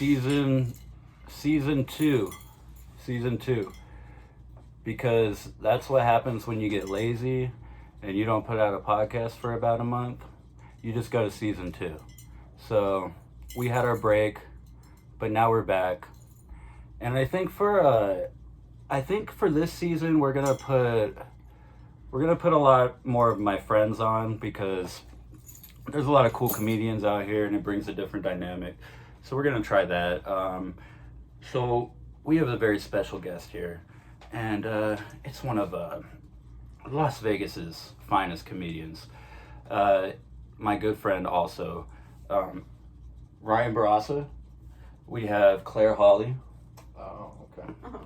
season 2. Season 2. Because that's what happens when you get lazy and you don't put out a podcast for about a month. You just go to season 2. So we had our break, but now we're back. And I think for this season we're gonna put a lot more of my friends on, because there's a lot of cool comedians out here and it brings a different dynamic. So we're gonna try that. So we have a very special guest here, and it's one of Las Vegas's finest comedians. My good friend also, Ryan BOURASSA. We have Claire Hawley. Oh, okay. Uh-huh.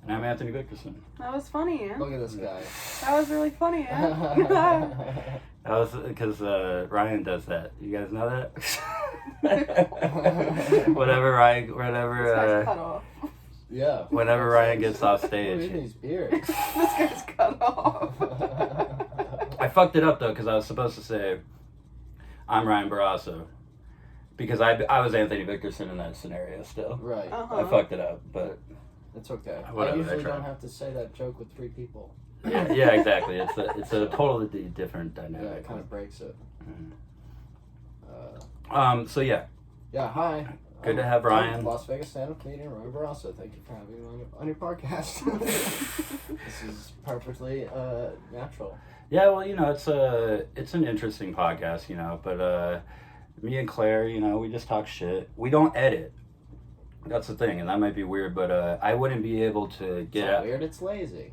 And I'm Anthony Victorson. That was funny, yeah. Look at this guy. That was really funny, yeah. That was because Ryan does that. You guys know that? Whenever This guy's cut off. Yeah. Whenever Ryan gets off Look at stage. these beards. This guy's cut off. I fucked it up though, because I was supposed to say I'm Ryan BOURASSA, because I was Anthony Victorson in that scenario still. Right. Uh-huh. I fucked it up, but It's okay. Whatever, I usually I tried. don't have to say that joke with 3 people. yeah, exactly. It's a totally different Yeah, dynamic. it kind of breaks it. So yeah, Yeah, hi. Good to have Ryan. I'm Las Vegas stand-up comedian Ryan BOURASSA. Thank you for having me on your podcast. This is perfectly natural. yeah. Well, it's an interesting podcast, but me and Claire, we just talk shit. We don't edit. That's the thing, and that might be weird, but I wouldn't be able to get It's out. not weird, it's lazy.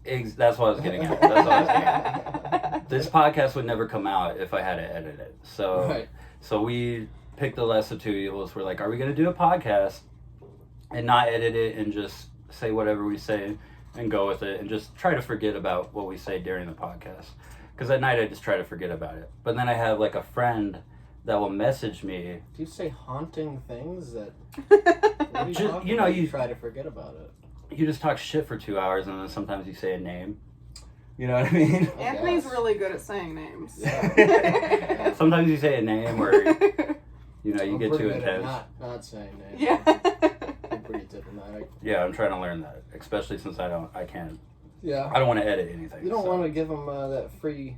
That's what I was getting at. That's what I was getting at. This podcast would never come out if I had to edit it. So, Right. so we picked the lesser two evils. We're like, are we going to do a podcast and not edit it and just say whatever we say and go with it and just try to forget about what we say during the podcast? Because at night I just try to forget about it. But then I have like a friend that will message me. Do you say haunting things that... What are you Just- talking you know, about? you- try to forget about it. You just talk shit for 2 hours and then sometimes you say a name. You know what I mean? I Anthony's guess. really good at saying names. Yeah. Sometimes you say a name or you I'm get pretty too good at intense. not saying names. Yeah. I'm pretty diplomatic. Yeah, I'm trying to learn that, especially since I don't Yeah. want to edit anything. You don't so. want to give them that free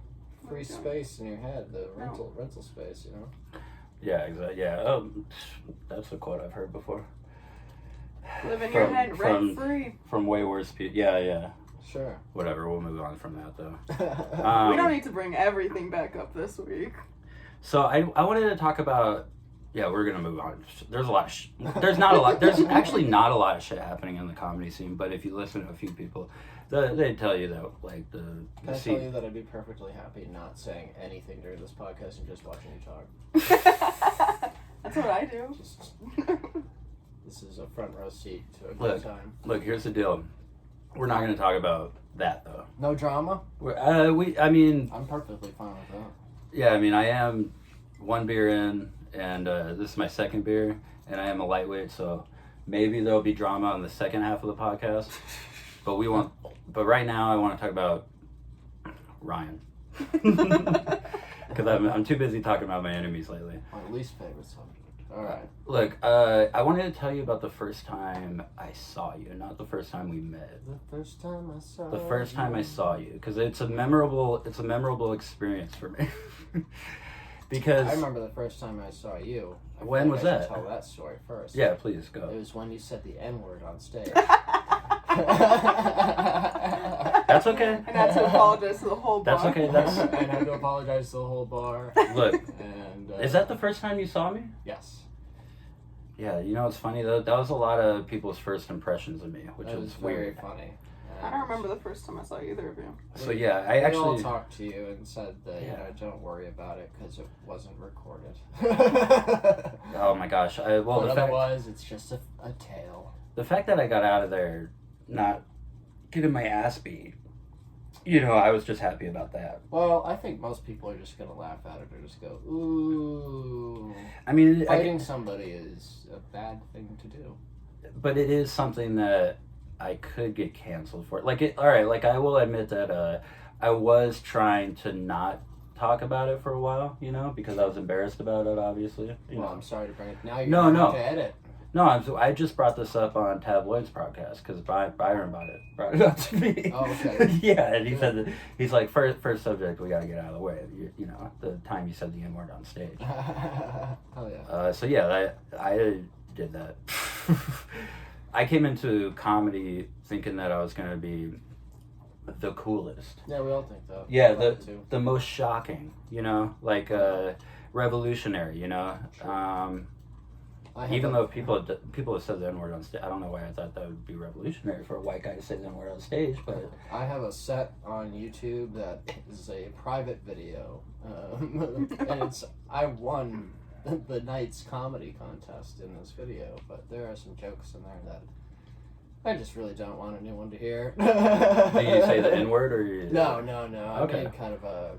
space in your head, the rental space, you know? Yeah, exactly. Yeah, that's a quote I've heard before. Live in your head rent free. From way worse people. Yeah. Sure. Whatever, we'll move on from that though. We don't need to bring everything back up this week. So I wanted to talk about. Yeah, we're gonna move on. There's a lot. There's not a lot. There's actually not a lot of shit happening in the comedy scene. But if you listen to a few people, they tell you that like the Can I scene. tell you that I'd be perfectly happy not saying anything during this podcast and just watching you talk? That's what I do. Just, this is a front row seat to a good Look. time. Look, here's the deal. We're not gonna talk about that though. No drama? I mean, I'm perfectly fine with that. yeah, I mean, I am 1 beer in, and this is my 2nd beer, and I am a lightweight, so maybe there'll be drama on the second half of the podcast. But But right now, I want to talk about Ryan, because I'm too busy talking about my enemies lately. My least favorite subject. Alright. Look, I wanted to tell you about the first time I saw you, not the first time we met. The first time I saw The first time I saw you, because it's a memorable experience for me. Because I remember the first time I saw you. I feel When like was I should that? Tell that story first. yeah, please It go. was when you said the N-word on stage. That's okay. And I had to apologize to the whole bar. That's okay. That's And I had to apologize to the whole bar. look. And Is that the first time you saw me? Yes. Yeah, it's funny though. That was a lot of people's first impressions of me, which That was was very weird. funny. I don't remember the first time I saw either of you. So yeah, I We all actually. talked to you and said that Yeah. don't worry about it because it wasn't recorded. Oh my gosh! But the fact, otherwise, it's just a tale. the fact that I got out of there, not getting my ass beat. I was just happy about that. Well, I think most people are just gonna laugh at it or just go, "Ooh." I mean, Fighting somebody is a bad thing to do. but it is something that I could get canceled for. All right, I will admit that I was trying to not talk about it for a while, because I was embarrassed about it, obviously. Well, I'm sorry to bring it. Now you're No, going no. to edit. No, I just brought this up on Tabloid's podcast because Byron brought it up to me. Oh, okay. Yeah, and he said that he's like, first subject we gotta get out of the way. You know, the time you said the N-word on stage. Oh yeah. So yeah, I did that. I came into comedy thinking that I was gonna be the coolest. Yeah, we all think that. Yeah, I love it too. the most shocking. You know, like revolutionary. You know. Even though people have said the N-word on stage, I don't know why I thought that would be revolutionary for a white guy to say the N-word on stage, but... I have a set on YouTube that is a private video, and I won the night's comedy contest in this video, but there are some jokes in there that I just really don't want anyone to hear. Do you say the N-word, or you... No. Okay. I made kind of a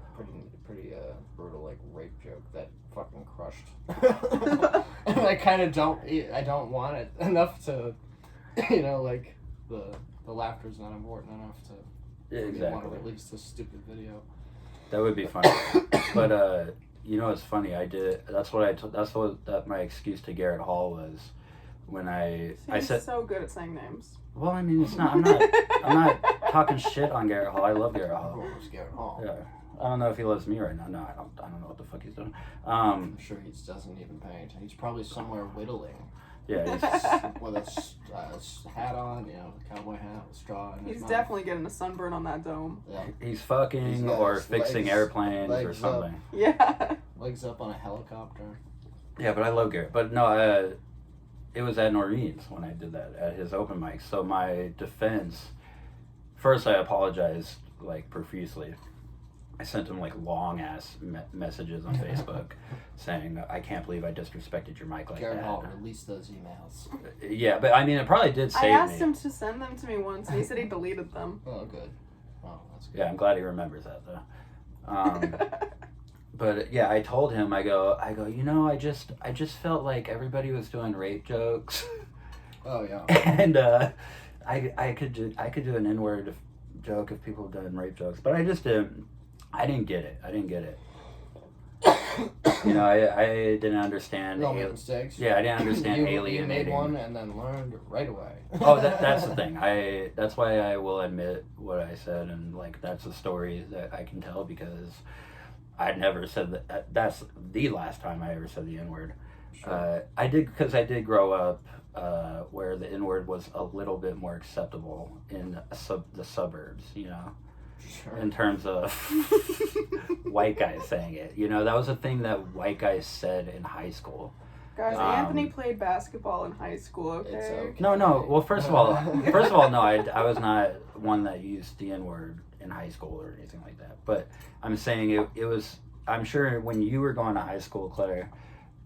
pretty brutal, like, rape joke that fucking crushed. And I kind of don't want it enough to, you know, like, the laughter's not important enough to want to release this stupid video. That would be funny. But, you know, it's funny, that's what my excuse to Garrett Hall was when I said... He's so good at saying names. Well, I mean, I'm not talking shit on Garrett Hall. I love Garrett Hall. Oh, it's Garrett Hall. Yeah. I don't know if he loves me right now. No, I don't know what the fuck he's doing. I'm sure he doesn't even pay attention. He's probably somewhere whittling. Yeah, with a hat on, you know, a cowboy hat with straw in his He's mouth. definitely getting a sunburn on that dome. Yeah. he's fucking or fixing airplanes or something. Up. Yeah. Legs up on a helicopter. Yeah, but I love Garrett. But no, it was at Noreen's when I did that at his open mic. So my defense, first I apologized like profusely. I sent him like long ass messages on Facebook saying, I can't believe I disrespected your mic like Garrett that. Hall, release those emails. Yeah, but I mean, it probably did save me. I asked him to send them to me once, and he said he deleted them. Oh, good. Oh, that's good. Yeah, I'm glad he remembers that though. But yeah, I told him, I go, you know, I just felt like everybody was doing rape jokes. Oh yeah. And I could do an N-word joke if people done rape jokes, but I didn't get it. You know, I didn't understand. No mistakes. Yeah, I didn't understand you alienating. made one and then learned right away. Oh, that's the thing. That's why I will admit what I said, and like that's a story that I can tell because I never said that. That's the last time I ever said the N-word. Sure. I did grow up where the N-word was a little bit more acceptable in the suburbs, you know. Sure. In terms of white guys saying it. You know, that was a thing that white guys said in high school. Guys, Anthony played basketball in high school, okay? It's okay. No. Well, first of all, no, I was not one that used the N-word in high school or anything like that. But I'm saying it was, I'm sure when you were going to high school, Claire,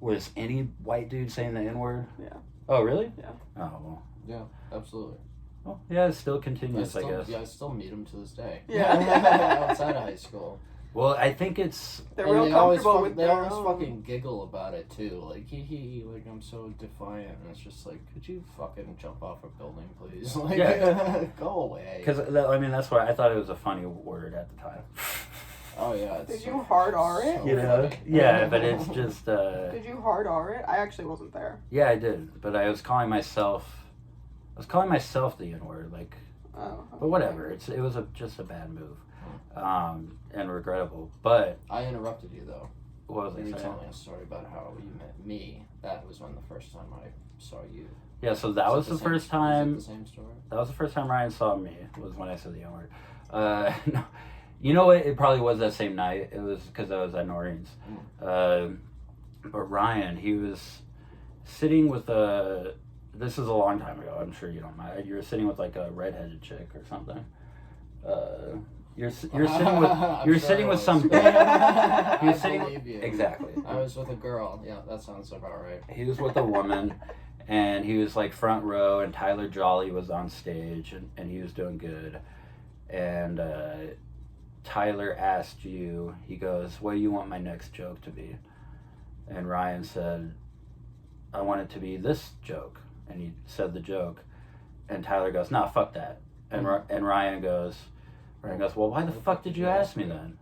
was any white dude saying the N-word? Yeah. Oh, really? Yeah. Oh, well. Yeah, absolutely. Well, yeah, it still continues, I guess. Yeah, I still meet him to this day. Yeah. Outside of high school. Well, I think it's... They're And real comfortable with they their always own. fucking giggle about it too. Like like I'm so defiant, and it's just like, could you fucking jump off a building, please? Like, Yeah. go away. Because, I mean, that's why I thought it was a funny word at the time. Oh yeah. It's Did so you hard R it? so You know? funny. Yeah, but it's just... Did you hard R it? I actually wasn't there. Yeah, I did, but I was calling myself the N-word, like... Oh. But whatever, it was just a bad move, and regrettable. But I interrupted you though. what was You I were saying? telling a story about how you met me. That was when the first time I saw you. Yeah, so that was the first time. Was it the same story? That was the first time Ryan saw me. Was when I said the N-word. No, you know what? It probably was that same night. It was because I was at Noreen's. But Ryan, he was sitting with a. This is a long time ago. I'm sure you don't mind. You were sitting with like a redheaded chick or something. You're sitting with some. You're sitting. believe you. Exactly. I was with a girl. Yeah, that sounds about right. He was with a woman, and he was like front row, and Tyler Jolly was on stage, and he was doing good. And Tyler asked you, he goes, "What do you want my next joke to be?" And Ryan said, "I want it to be this joke." And he said the joke, and Tyler goes, "Nah, fuck that." And Ryan goes, "Well, why the fuck did you ask me then?"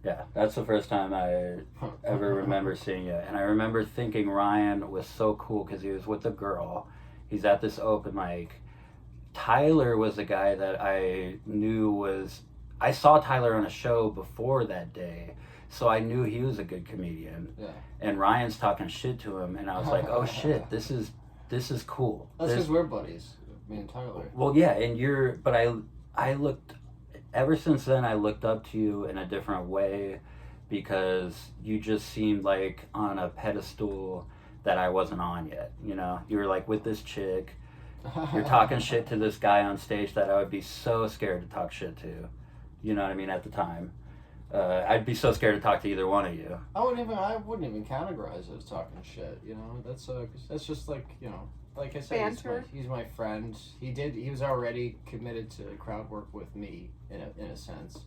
Yeah. Yeah, that's the first time I ever remember seeing it. And I remember thinking Ryan was so cool because he was with a girl. He's at this open mic. Tyler was a guy that I knew was... I saw Tyler on a show before that day, so I knew he was a good comedian. Yeah. And Ryan's talking shit to him, and I was like, oh shit, this is cool. That's because we're buddies, me and Tyler. Well, yeah, and you're... But I looked... Ever since then, I looked up to you in a different way because you just seemed like on a pedestal that I wasn't on yet, you know? You were like with this chick, you're talking shit to this guy on stage that I would be so scared to talk shit to, you know what I mean, at the time. I'd be so scared to talk to either one of you. I wouldn't even categorize it as talking shit, you know? That's just like, you know, like I said, he's my friend. He was already committed to crowd work with me in a sense.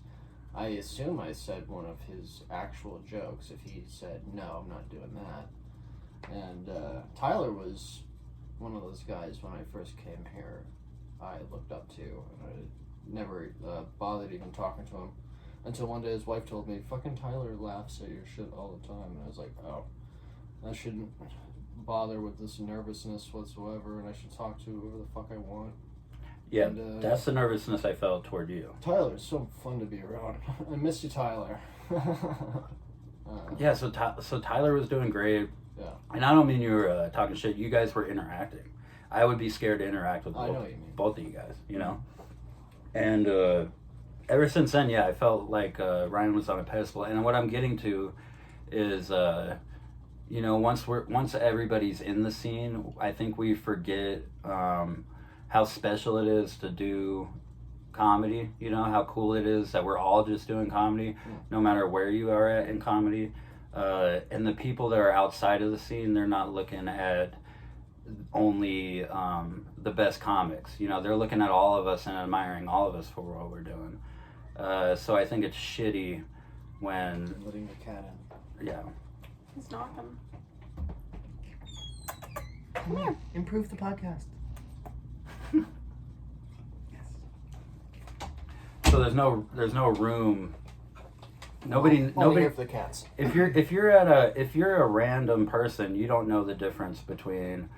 I assume I said one of his actual jokes if he said, no, I'm not doing that. And Tyler was one of those guys when I first came here I looked up to, and I never bothered even talking to him until one day his wife told me, fucking Tyler laughs at your shit all the time. And I was like, oh, I shouldn't bother with this nervousness whatsoever, and I should talk to whoever the fuck I want. Yeah, and, that's the nervousness I felt toward you. Tyler's so fun to be around. I miss you, Tyler. Yeah, so Tyler was doing great. Yeah. And I don't mean you were talking shit. You guys were interacting. I would be scared to interact with both of you guys, you know? And ever since then, yeah, I felt like Ryan was on a pedestal. And what I'm getting to is... you know, once everybody's in the scene, I think we forget how special it is to do comedy. You know, how cool it is that we're all just doing comedy, no matter where you are at in comedy. And the people that are outside of the scene, they're not looking at only the best comics. You know, they're looking at all of us and admiring all of us for what we're doing. So I think it's shitty when... Letting the cat in. Yeah. He's knocking. Come here. Improve the podcast. So there's no room. Nobody. Here for the cats. If you're a random person, you don't know the difference between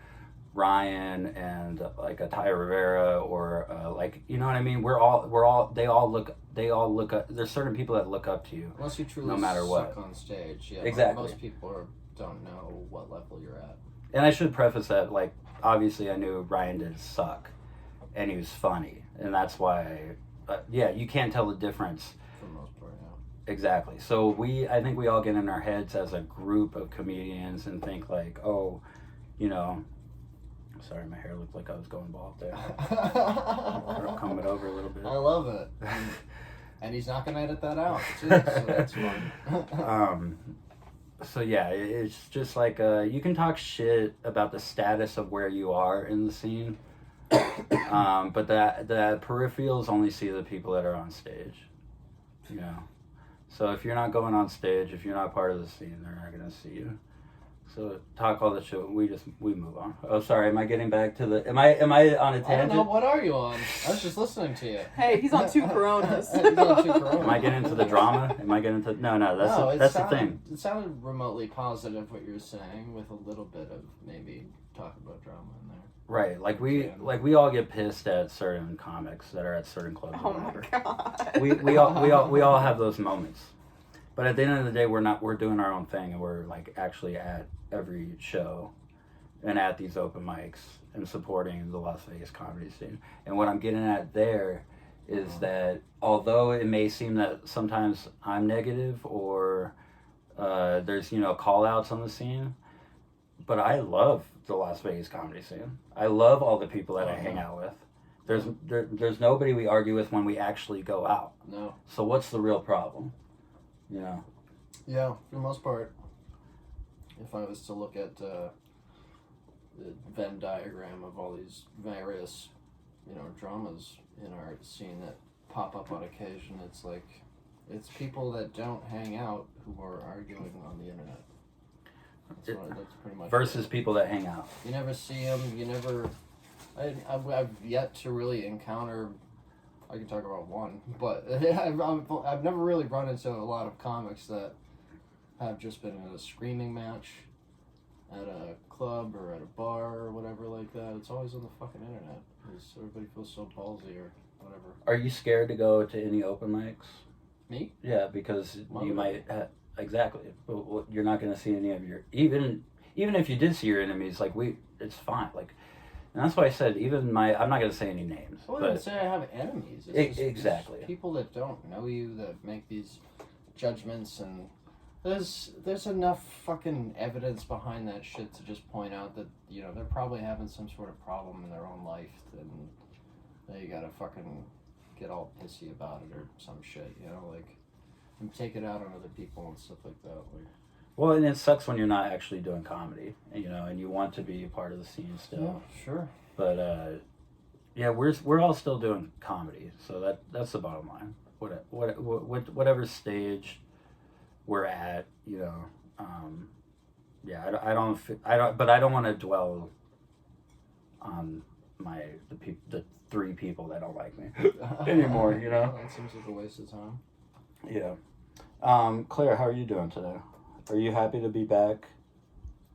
Ryan and like a Ty Rivera or like, you know what I mean. They all look up. There's certain people that look up to you. Unless you truly no matter suck what on stage. Yeah, exactly. Most people don't know what level you're at. And I should preface that, like, obviously I knew Ryan didn't suck, and he was funny, and that's why, yeah, you can't tell the difference. For the most part, yeah. Exactly. So I think we all get in our heads as a group of comedians and think like, oh, you know, sorry, my hair looked like I was going bald there. I'll comb it over a little bit. I love it. And he's not going to edit that out, too, so that's fun. So yeah, it's just like you can talk shit about the status of where you are in the scene, but the peripherals only see the people that are on stage, you know. So if you're not going on stage, if you're not part of the scene, they're not gonna see you. So talk all the shit. We move on. Oh, sorry. Am I getting back to the? Am I on a tangent? I don't know. What are you on? I was just listening to you. Hey, he's on 2 Coronas. He's on 2 Coronas. Am I getting into the drama? Am I getting into? No. That's the thing. It sounded remotely positive what you were saying, with a little bit of maybe talk about drama in there. Right. Like we all get pissed at certain comics that are at certain clubs. Oh my god. We all have those moments. But at the end of the day, we're doing our own thing, and we're like actually at every show and at these open mics and supporting the Las Vegas comedy scene. And what I'm getting at there is that although it may seem that sometimes I'm negative or there's, you know, call outs on the scene, but I love the Las Vegas comedy scene. I love all the people that I hang out with. There's nobody we argue with when we actually go out. No. So what's the real problem? You know? Yeah, for the most part. If I was to look at the Venn diagram of all these various, you know, dramas in our scene that pop up on occasion, it's like, it's people that don't hang out who are arguing on the internet. That's pretty much versus people that hang out. You never see them. You never. I've yet to really encounter I can talk about one, but I've never really run into a lot of comics that have just been in a screaming match at a club or at a bar or whatever like that. It's always on the fucking internet because everybody feels so ballsy or whatever. Are you scared to go to any open mics? Me? Yeah, because Why you would I? might exactly. But you're not going to see any of your even if you did see your enemies. Like it's fine. Like, and that's why I said even I'm not going to say any names. I but wouldn't say I have enemies. It's exactly. It's people that don't know you that make these judgments, and there's enough fucking evidence behind that shit to just point out that, you know, they're probably having some sort of problem in their own life, and they gotta fucking get all pissy about it or some shit, you know, like, and take it out on other people and stuff like that. Like, well, and it sucks when you're not actually doing comedy, you know, and you want to be a part of the scene still. yeah, sure. But yeah, we're all still doing comedy, so that's the bottom line. Whatever stage we're at, you know. Yeah, I don't, but I don't want to dwell on the 3 people that don't like me anymore, you know. That seems like a waste of time. Yeah. Claire, how are you doing today? Are you happy to be back?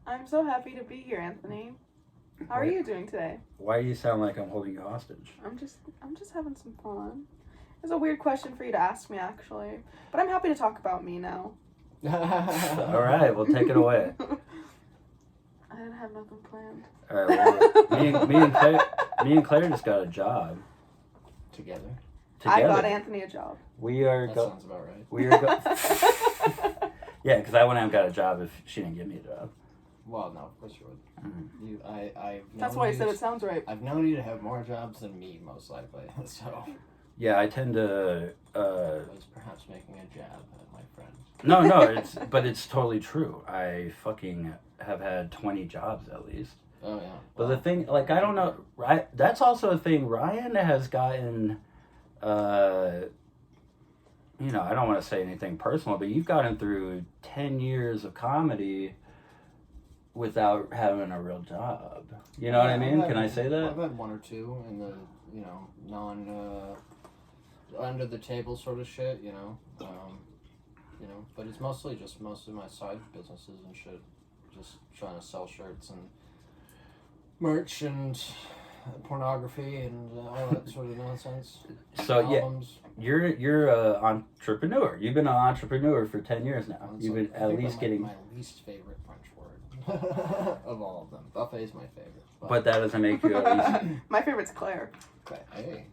I'm so happy to be here, Anthony. How are you doing today? Why do you sound like I'm holding you hostage? I'm just having some fun. It's a weird question for you to ask me, actually, but I'm happy to talk about me now. All right, well, take it away. I didn't have nothing planned. All right, well, me and Claire just got a job Together. I got Anthony a job. We are That sounds about right. We are yeah, because I wouldn't have got a job if she didn't give me a job. Well, no, of course you would. Mm-hmm. That's why I said it sounds right. I've known you to have more jobs than me, most likely. So. Yeah, I tend to. I was perhaps making a jab at my friend. No, but it's totally true. I fucking have had 20 jobs at least. Oh yeah. But the thing, like, I don't know, right? That's also a thing. Ryan has gotten, you know, I don't want to say anything personal, but you've gotten through 10 years of comedy without having a real job. You know what I mean? Can I say that? I've had 1 or 2 in the, you know, under the table sort of shit, you know. You know, but it's mostly just most of my side businesses and shit. Just trying to sell shirts and merch and pornography and all that sort of nonsense. So albums. Yeah, you're an entrepreneur. You've been an entrepreneur for 10 years now. It's You've like, been at least getting. My least favorite French word of all of them. Buffet is my favorite. But that doesn't make you at least. My favorite's Claire. Okay, hey.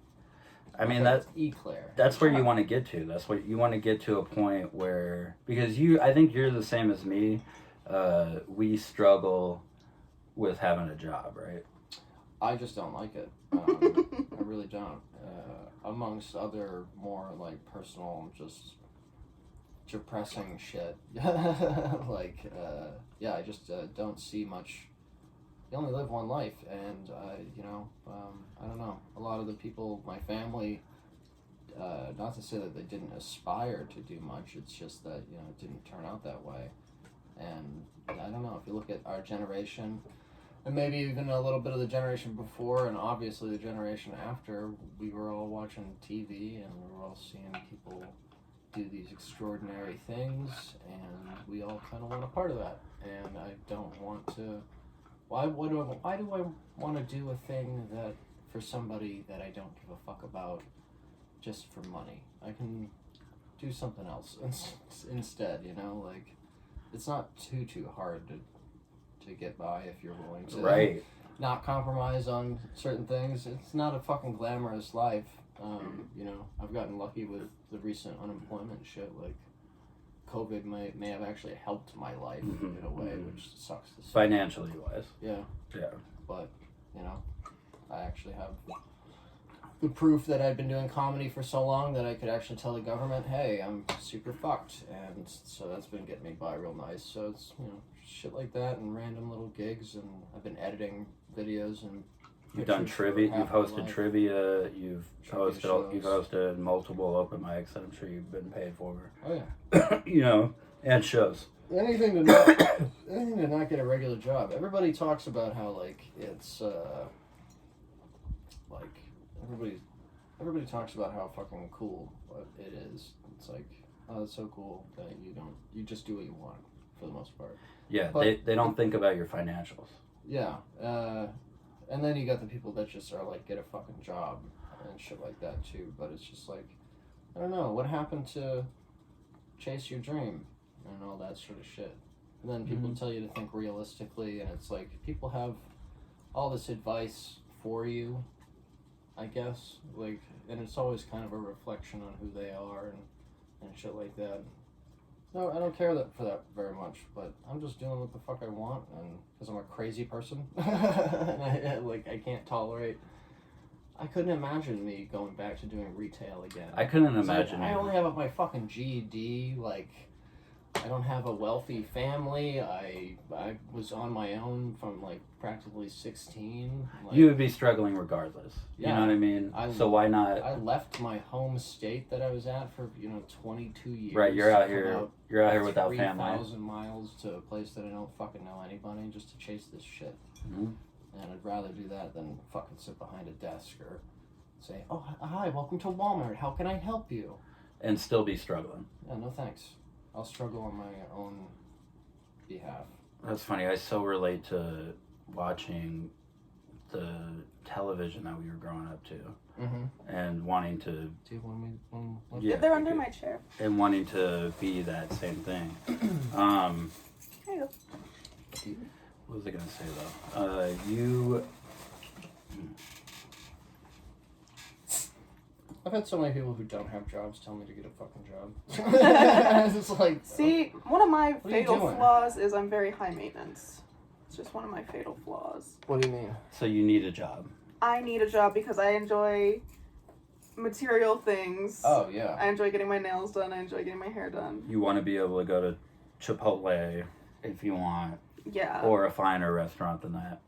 I mean that's Eclair. That's where you want to get to. That's what you want to get to, a point where, because I think you're the same as me. We struggle with having a job, right? I just don't like it. I really don't. Amongst other more like personal, just depressing shit. Like, yeah, I just don't see much. You only live one life, and you know, I don't know. A lot of the people, my family, not to say that they didn't aspire to do much. It's just that, you know, it didn't turn out that way. And I don't know, if you look at our generation, and maybe even a little bit of the generation before, and obviously the generation after, we were all watching TV, and we were all seeing people do these extraordinary things, and we all kind of want a part of that. And I don't want to. Why do I want to do a thing that for somebody that I don't give a fuck about just for money? I can do something else instead, you know? Like, it's not too hard to get by if you're willing to not compromise on certain things. It's not a fucking glamorous life. You know, I've gotten lucky with the recent unemployment shit. Like, COVID may have actually helped my life in a way, which sucks to say. Financially wise. Yeah. Yeah. But, you know, I actually have the proof that I've been doing comedy for so long that I could actually tell the government, hey, I'm super fucked. And so that's been getting me by real nice. So it's, you know, shit like that and random little gigs. And I've been editing videos and you've done trivia. You've hosted trivia. You've hosted multiple open mics that I'm sure you've been paid for. Oh yeah. You know, and shows. Anything to not get a regular job. Everybody talks about how like it's like everybody talks about how fucking cool it is. It's like, oh, it's so cool that you just do what you want for the most part. Yeah, But they don't think about your financials. Yeah, and then you got the people that just are like, get a fucking job and shit like that too. But it's just like, I don't know, what happened to chase your dream and all that sort of shit. And then people tell you to think realistically, and it's like, people have all this advice for you, I guess, like, and it's always kind of a reflection on who they are and shit like that. No, I don't care for that very much, but I'm just doing what the fuck I want, and because I'm a crazy person, and I can't tolerate. I couldn't imagine me going back to doing retail again. I couldn't imagine. I only have my fucking GED. Like, I don't have a wealthy family. I was on my own from like practically 16. Like, you would be struggling regardless. Yeah. You know what I mean? So why not? I left my home state that I was at for 22 years. Right, you're out here. You're out here without family. 3,000 miles to a place that I don't fucking know anybody just to chase this shit. Mm-hmm. And I'd rather do that than fucking sit behind a desk or say, "Oh, hi, welcome to Walmart. How can I help you?" And still be struggling. Yeah, no thanks. I'll struggle on my own behalf. That's funny. I so relate to watching the television that we were growing up to, and wanting to. Do you want me? Yeah, They're under my chair. And wanting to be that same thing. There you go. What was I gonna say though? You. I've had so many people who don't have jobs tell me to get a fucking job. It's like, see, one of my what are you fatal doing? flaws is I'm very high maintenance. It's just one of my fatal flaws. What do you mean? So you need a job. I need a job because I enjoy material things. Oh yeah. I enjoy getting my nails done. I enjoy getting my hair done. You want to be able to go to Chipotle if you want, Yeah. or a finer restaurant than that.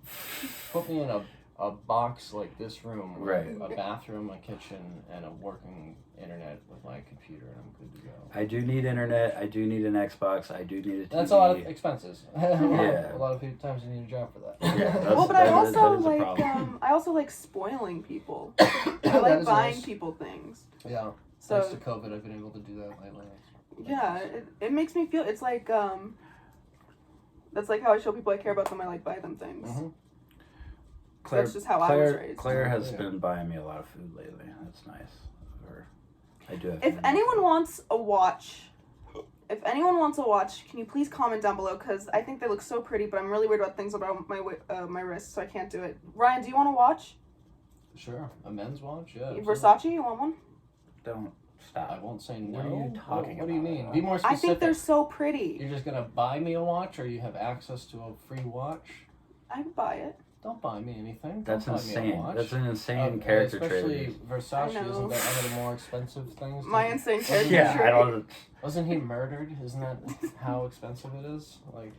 Put me in a box like this room, with Right. a bathroom, a kitchen, and a working internet with my computer, and I'm good to go. I do need internet. I do need an Xbox. I do need a TV. That's a lot of expenses. Yeah. A lot of times you need a job for that. Yeah, Well, but I that also is a like problem. I also like spoiling people. I That like is buying nice. people things. Yeah. So Thanks to COVID, I've been able to do that lately. yeah, it makes me feel it's like that's like how I show people I care about them. I like buy them things. Mm-hmm. Claire, That's just how I was raised. Claire has Yeah. been buying me a lot of food lately. That's nice. Or I do have If food. anyone wants a watch, can you please comment down below? Because I think they look so pretty, but I'm really worried about things about my wrist, so I can't do it. Ryan, do you want a watch? Sure. A men's watch? Yeah. Versace, you want one? Don't I stop. won't say no. What are you talking What do you about? mean? Be more I specific. think they're so pretty. You're just gonna buy me a watch, or you have access to a free watch? I would buy it. Don't buy me anything. That's Don't buy me a insane. watch. That's an insane character trait. Especially Versace, I know. isn't that one of the more expensive things? My insane character Yeah, trait. I don't. Wasn't he murdered? Isn't that how expensive it is? Like,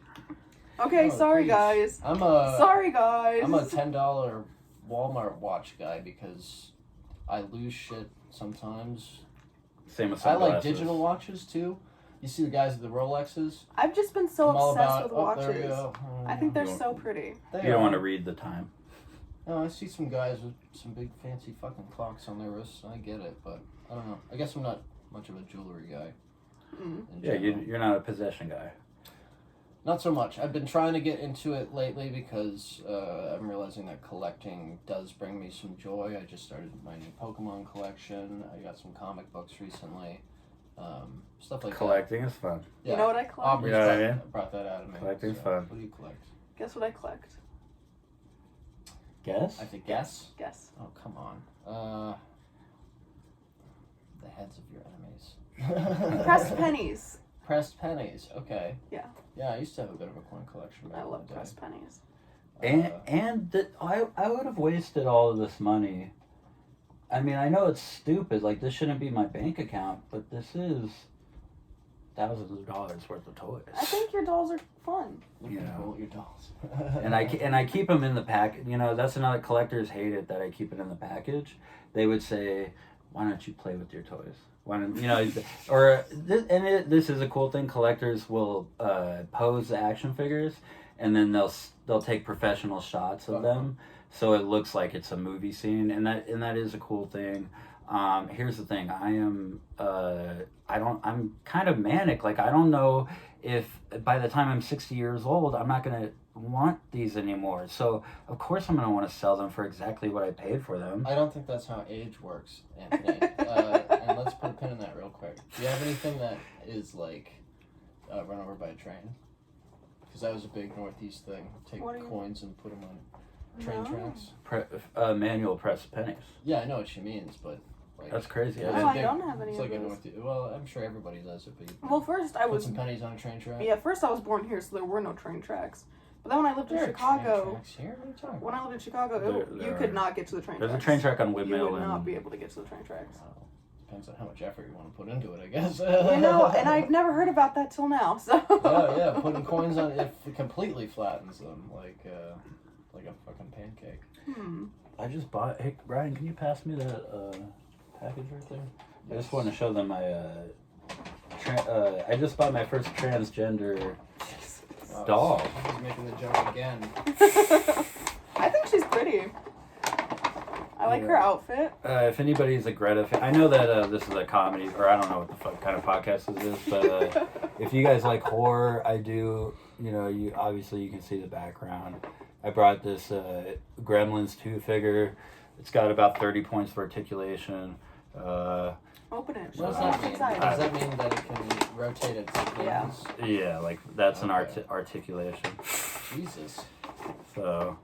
Okay, oh, sorry geez. guys. I'm guys. a $10 Walmart watch guy because I lose shit sometimes. Same with I like sunglasses. digital watches too. You see the guys with the Rolexes? I've just been so I'm all obsessed about, with oh, there we watches. go. I think they're You don't- so pretty. They You don't are. want to read the time. No, I see some guys with some big fancy fucking clocks on their wrists. I get it, but I don't know. I guess I'm not much of a jewelry guy. Mm. In Yeah, general. you're not a possession guy. Not so much. I've been trying to get into it lately because I'm realizing that collecting does bring me some joy. I just started my new Pokemon collection. I got some comic books recently. Stuff like Collecting is fun. that. You know what I collect? Aubrey's You know what I brought, mean? brought that out of me. Collecting's So, fun. What do you collect? Guess what I collect? Guess? I have to guess? Guess. Oh, come on. The heads of your enemies. Pressed pennies. Pressed pennies. Okay. Yeah. Yeah, I used to have a bit of a coin collection back I in love the day. pressed pennies. I would have wasted all of this money. I mean, I know it's stupid. Like, this shouldn't be my bank account, but this is thousands of dollars worth of toys. I think your dolls are fun. Looking Yeah. cool at your dolls. And I keep them in the pack. You know, that's another collectors hate it that I keep it in the package. They would say, "Why don't you play with your toys? Why don't you know?" Or this is a cool thing. Collectors will pose the action figures, and then they'll take professional shots of them, so it looks like it's a movie scene, and that is a cool thing. Here's the thing. I'm kind of manic. Like, I don't know if by the time I'm 60 years old, I'm not going to want these anymore. So, of course, I'm going to want to sell them for exactly what I paid for them. I don't think that's how age works, Anthony. And let's put a pin in that real quick. Do you have anything that is, like, run over by a train? Because that was a big Northeast thing. Take coins and put them on train tracks. Manual press pennies. Yeah, I know what she means, but... Like, that's crazy. I don't have any it's of like those. Well, I'm sure everybody does it, but Well, first I put was... some pennies on a train track. Yeah, first I was born here, so there were no train tracks. But then when I lived in Chicago... When I lived in Chicago, you could not get to the train tracks. There's a train track on Windmill. You would not be able to get to the train tracks. Depends on how much effort you want to put into it, I guess. You know, and I'd never heard about that till now, so... Yeah, putting coins on it completely flattens them, like a fucking pancake. I just bought... Hey, Ryan, can you pass me that package right there? I just want to show them my... I just bought my first transgender doll. She's making the joke again. I think she's pretty. I like her outfit. If anybody's a Greta fan, I know that this is a comedy, or I don't know what the fuck kind of podcast this is, but if you guys like horror, I do, you know, you can see the background. I brought this Gremlins 2 figure. It's got about 30 points for articulation. Open it. What does that mean? Does that mean that it can rotate its wings? Yeah, like that's an articulation. Jesus. So,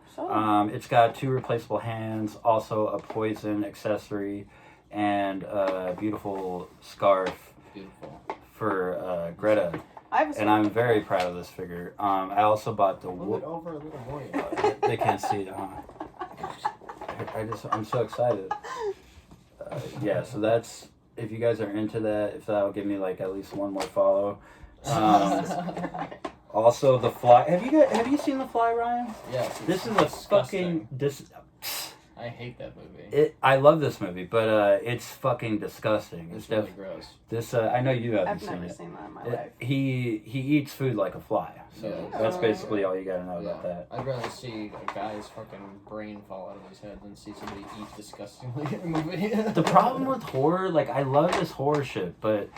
it's got 2 replaceable hands, also a poison accessory, and a beautiful scarf. Beautiful. For Greta. And I'm very proud of this figure. I also bought the... Move it over a little more. They can't see it, I'm so excited. Yeah, so that's... If you guys are into that, if that'll give me like at least one more follow. Also, The Fly. Have you seen The Fly, Ryan? Yes. This is disgusting. I hate that movie. I love this movie, but it's fucking disgusting. It's really gross. This I know you haven't seen it. I've never seen that in my life. He eats food like a fly, so that's basically all you gotta know about that. I'd rather see a guy's fucking brain fall out of his head than see somebody eat disgustingly in a movie. The problem with horror, like I love this horror shit, but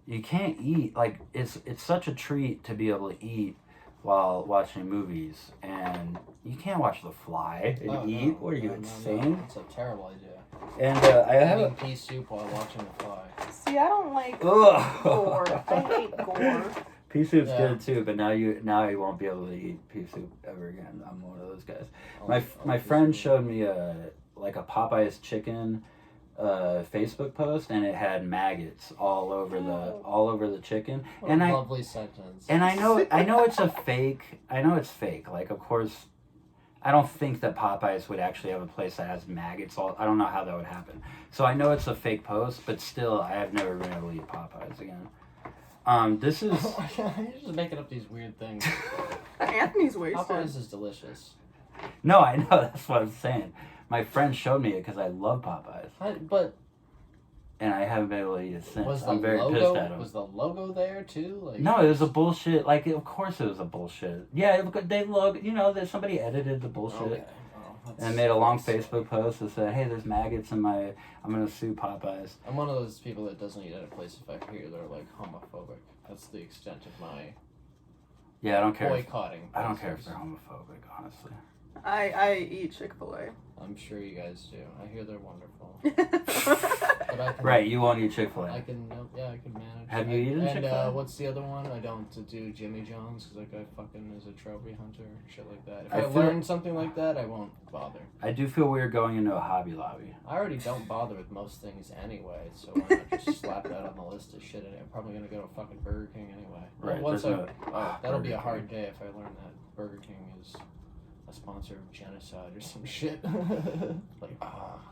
you can't eat. Like it's such a treat to be able to eat while watching movies, and you can't watch The Fly and eat. No. What are you, insane? It's a terrible idea. And I have pea soup while watching The Fly. See, I don't like gore. I hate gore. Pea soup's good too, but now you won't be able to eat pea soup ever again. I'm one of those guys. My friend showed me a Popeye's chicken Facebook post, and it had maggots all over the chicken. What a lovely sentence. And I know it's a fake. I know it's fake. Like, of course, I don't think that Popeyes would actually have a place that has maggots. I don't know how that would happen. So I know it's a fake post, but still, I have never been able to eat Popeyes again. This is... You're just making up these weird things. Anthony's wasted. Popeyes is delicious. No, I know. That's what I'm saying. My friend showed me it because I love Popeyes. And I haven't been able to eat it since. I'm very pissed at him. Was the logo there too? Like, no, it was a bullshit. Like, of course it was a bullshit. Yeah, they look. You know, somebody edited the bullshit. Okay. And made a long Facebook post that said, "Hey, there's maggots in my. I'm gonna sue Popeyes." I'm one of those people that doesn't eat at a place if I hear they're like homophobic. That's the extent of my. Yeah, I don't care. Boycotting. I don't care if they're homophobic, honestly. I eat Chick-fil-A. I'm sure you guys do. I hear they're wonderful. Right, you won't eat Chick-fil-A. I can manage. Have you eaten Chick-fil-A? And what's the other one? I don't do Jimmy John's because that guy fucking is a trophy hunter and shit like that. If I learn something like that, I won't bother. I do feel weird going into a Hobby Lobby. I already don't bother with most things anyway, so why not just slap that on the list of shit? I'm probably gonna go to fucking Burger King anyway. Right. That'll be a hard day if I learn that Burger King is a sponsor of genocide or some shit.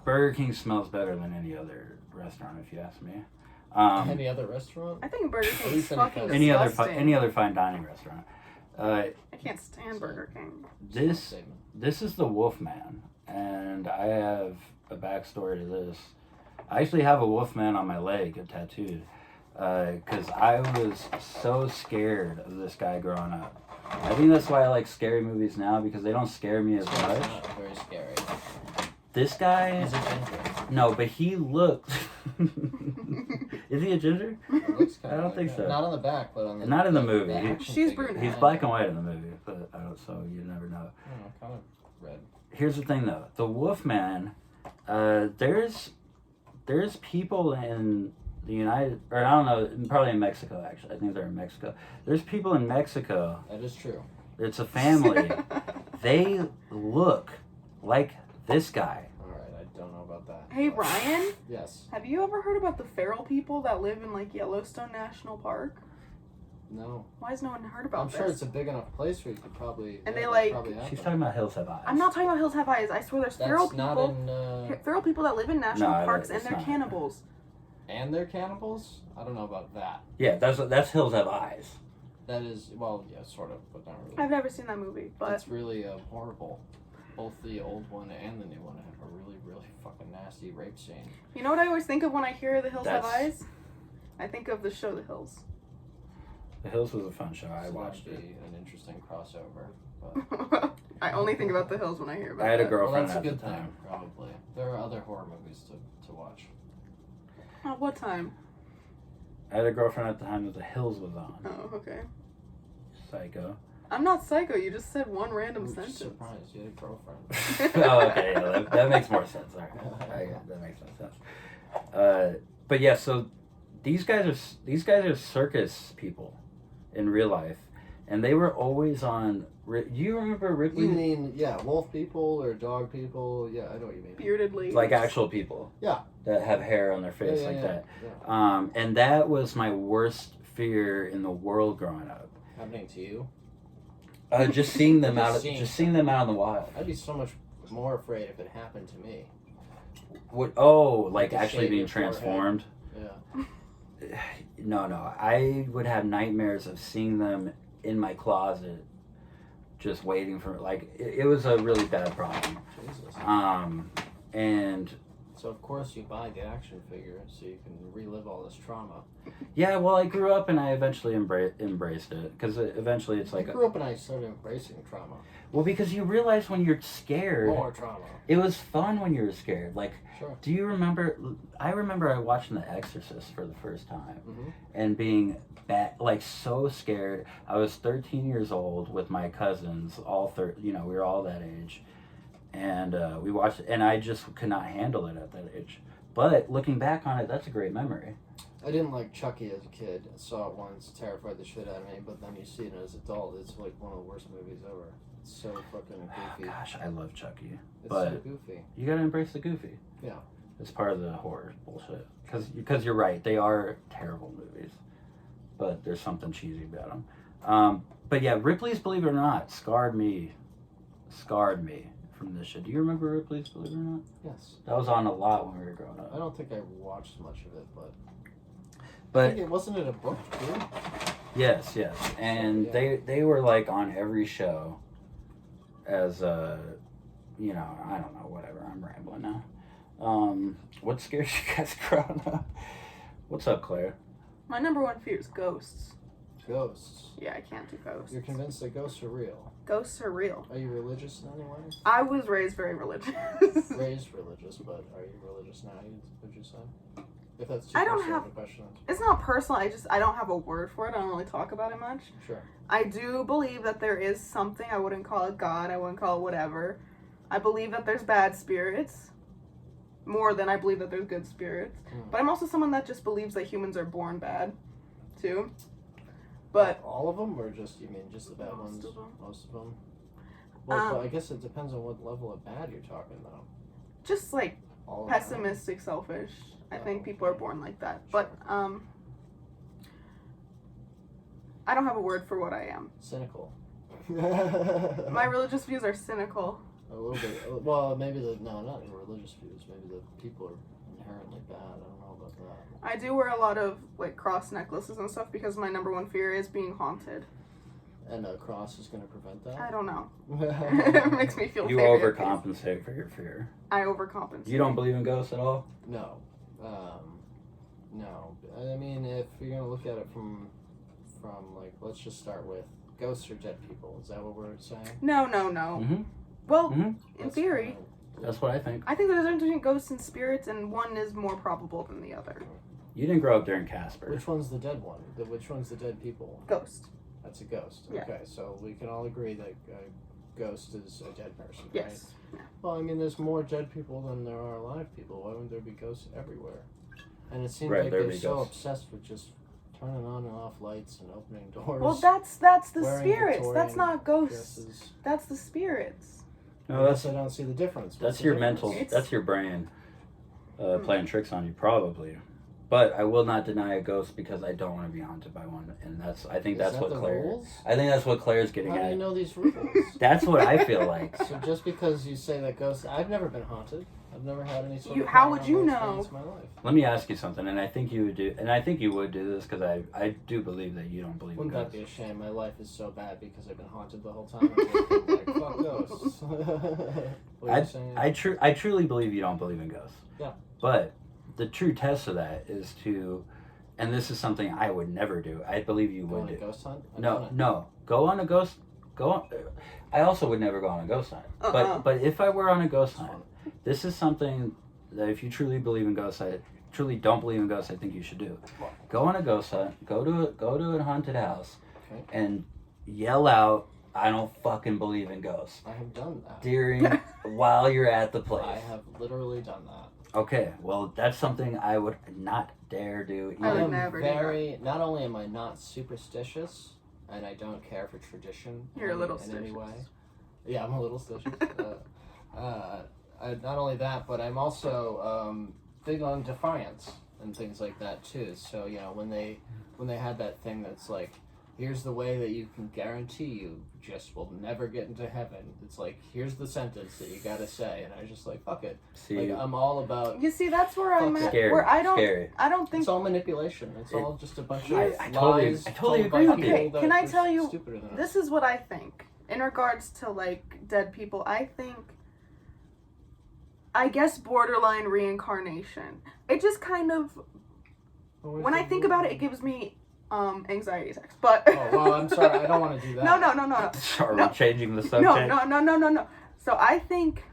Burger King smells better than any other restaurant, if you ask me. Any other restaurant? I think Burger King is fucking any disgusting. any other fine dining restaurant. I can't stand Burger King. This is the Wolfman, and I have a backstory to this. I actually have a Wolfman on my leg, tattooed, because I was so scared of this guy growing up. I think that's why I like scary movies now, because they don't scare me as much. Not very scary. This guy... He's a ginger. No, but he looked... Is he a ginger? I don't think so. Not on the back, but on the... Not in the movie. She's brunette. He's black and white in the movie, but I don't, so you never know. Kind of red. Here's the thing, though. The Wolfman, there's people in the United... Or I don't know, probably in Mexico, actually. I think they're in Mexico. There's people in Mexico. That is true. It's a family. They look like this guy. Alright, I don't know about that. Hey, Ryan? Yes. Have you ever heard about the feral people that live in, like, Yellowstone National Park? No. Why has no one heard about I'm this? sure it's a big enough place where you could probably... And they, like... She's talking about Hills Have Eyes. I'm not talking about Hills Have Eyes. I swear there's feral people. Not in... Feral people that live in national parks and they're not. cannibals. And they're cannibals? I don't know about that. Yeah, that's Hills Have Eyes. That is... Well, yeah, sort of, but not really. I've never seen that movie, but... It's really horrible. Both the old one and the new one have a really, really fucking nasty rape scene. You know what I always think of when I hear The Hills Have That's- Eyes? I think of the show The Hills. The Hills was a fun show. I It's watched it. an interesting crossover. But... I only think about The Hills when I hear about I had a that. girlfriend Well, that's a at good the time. thing, probably. There are other horror movies to watch. At what time? I had a girlfriend at the time that The Hills was on. Oh, okay. Psycho. I'm not psycho. You just said one random I'm sentence. surprised you had a girlfriend. Oh, okay. Yeah, that makes more sense. All right. That makes more sense. But yeah, so these guys are circus people in real life, and they were always on. Do you remember Ripley? You mean, yeah, wolf people or dog people? Yeah, I know what you mean. Bearded ladies. Like actual people. Yeah. That have hair on their face that. Yeah. And that was my worst fear in the world growing up. Happening to you? Just seeing them Just seeing them out in the wild. I'd be so much more afraid if it happened to me. What? Oh, like To actually shave being your forehead. transformed. Yeah. No. I would have nightmares of seeing them in my closet, just waiting for it was a really bad problem. Jesus. And So of course you buy the action figure so you can relive all this trauma. yeah, well, I grew up and I eventually embraced it because eventually it's like I grew up and I started embracing trauma. well, because you realize when you're scared, More trauma. it was fun when you were scared. Like, Sure. do you remember? I remember I watching The Exorcist for the first time Mm-hmm. and being so scared. I was 13 years old with my cousins, we were all that age, and we watched it, and I just could not handle it at that age. But looking back on it, that's a great memory. I didn't like Chucky as a kid. I saw it once, terrified the shit out of me, but then you see it as an adult, it's like one of the worst movies ever. It's so fucking goofy. Gosh, I love Chucky. It's but so goofy. you gotta embrace the goofy. Yeah. It's part of the horror bullshit. Because you're right, they are terrible movies. But there's something cheesy about them. But yeah, Ripley's Believe It or Not scarred me from this shit. Do you remember Ripley's Believe It or Not? Yes. That was on a lot when we were growing up. I don't think I watched much of it, but I But think wasn't it a book too? yes, and Yeah. they were like on every show as I don't know, whatever. I'm rambling now. What scares you guys growing up? What's up, Claire? My number one fear is ghosts. Ghosts. Yeah, I can't do ghosts. You're convinced that ghosts are real. Ghosts are real. Are you religious in any way? I was raised very religious. Raised religious, but are you religious now, would you say? If that's too I don't personal have- of a question. It's not personal. I don't have a word for it. I don't really talk about it much. Sure. I do believe that there is something. I wouldn't call it God. I wouldn't call it whatever. I believe that there's bad spirits. More than I believe that there's good spirits. But I'm also someone that just believes that humans are born bad, too. But all of them, or just you mean just the bad ones? Most of them. Most of them. Well, but I guess it depends on what level of bad you're talking though. just like All of them. pessimistic, selfish. I think people okay. are born like that. But I don't have a word for what I am. Cynical. My religious views are cynical. A little bit. Well, maybe not your religious views. Maybe the people are inherently bad. I don't know about that. I do wear a lot of like cross necklaces and stuff because my number one fear is being haunted. And a cross is going to prevent that? I don't know. It makes me feel You very overcompensate for your fear. I overcompensate. You don't believe in ghosts at all? No. No. I mean, if you're going to look at it from like, let's just start with ghosts or dead people. Is that what we're saying? No. Mm-hmm. Well, Mhm. in theory, That's what I think. I think there's a difference between ghosts and spirits, and one is more probable than the other. You didn't grow up during Casper. Which one's the dead one? Which one's the dead people? Ghost. That's a ghost. Yeah. Okay, so we can all agree that a ghost is a dead person, right? Yes. Yeah. Well, I mean, there's more dead people than there are alive people. Why wouldn't there be ghosts everywhere? And it seems Right, like there'd they're be so ghosts. obsessed with just turning on and off lights and opening doors. Well, that's the wearing spirits. That's Victorian not ghosts. dresses. That's the spirits. No, I guess I don't see the difference. What's That's the your difference? mental. It's- That's your brain playing tricks on you, probably. But I will not deny a ghost because I don't want to be haunted by one, and I think Is that's that what the Claire. rules? I think that's what Claire's getting How do at. you know these rules? That's what I feel like. So just because you say that ghosts, I've never been haunted. I've never had any sort of. How would you paranormal know? experience in my life. Let me ask you something, and I think you would do, and I think you would do this because I do believe that you don't believe Wouldn't in that ghosts. be a shame? My life is so bad because I've been haunted the whole time. I'm just like, fuck ghosts. What are you saying? I truly believe you don't believe in ghosts. Yeah. But the true test of that is to, and this is something I would never do. I believe you Go would on a do. ghost hunt? I've done No, it. go on a ghost. Go on. I also would never go on a ghost hunt. Uh-uh. But if I were on a ghost It's hunt, fun. this is something that if you truly believe in ghosts, I truly don't believe in ghosts, I think you should do. Go on a ghost hunt. Go to a haunted house, Okay. and yell out, "I don't fucking believe in ghosts" I have done that. during while you're at the place. I have literally done that. Okay, well that's something I would not dare do. I would Either. never do Not only am I not superstitious, and I don't care for tradition You're a little in any way. stitious. Yeah, I'm a little stitious. Not only that, but I'm also big on defiance and things like that too. So when they had that thing that's like, here's the way that you can guarantee you just will never get into heaven. It's like, here's the sentence that you gotta say, and I was just like, fuck it. See, Like, I'm all about. You see, that's where I'm at. scary. Where I don't think. It's all manipulation. It's all just a bunch of I totally lies. agree told by with people you. that Can I are tell you, stupider than us. This is what I think in regards to like dead people. I think, I guess, borderline reincarnation. It just kind of, when I think about it, it gives me anxiety attacks. But Oh, well, I'm sorry. I don't want to do that. no. Are No. we changing the subject? No. So I think,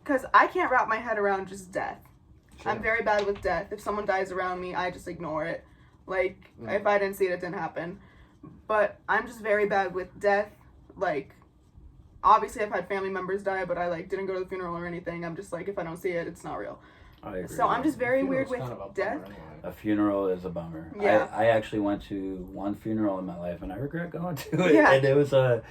because I can't wrap my head around just death. Sure. I'm very bad with death. If someone dies around me, I just ignore it. Like, if I didn't see it, it didn't happen. But I'm just very bad with death. Like, obviously I've had family members die, but I like didn't go to the funeral or anything. I'm just like, if I don't see it, it's not real. I agree. So I'm just very Funeral's weird with kind of a death. bummer anyway. A funeral is a bummer. Yeah. I actually went to one funeral in my life and I regret going to it. Yeah. And it was a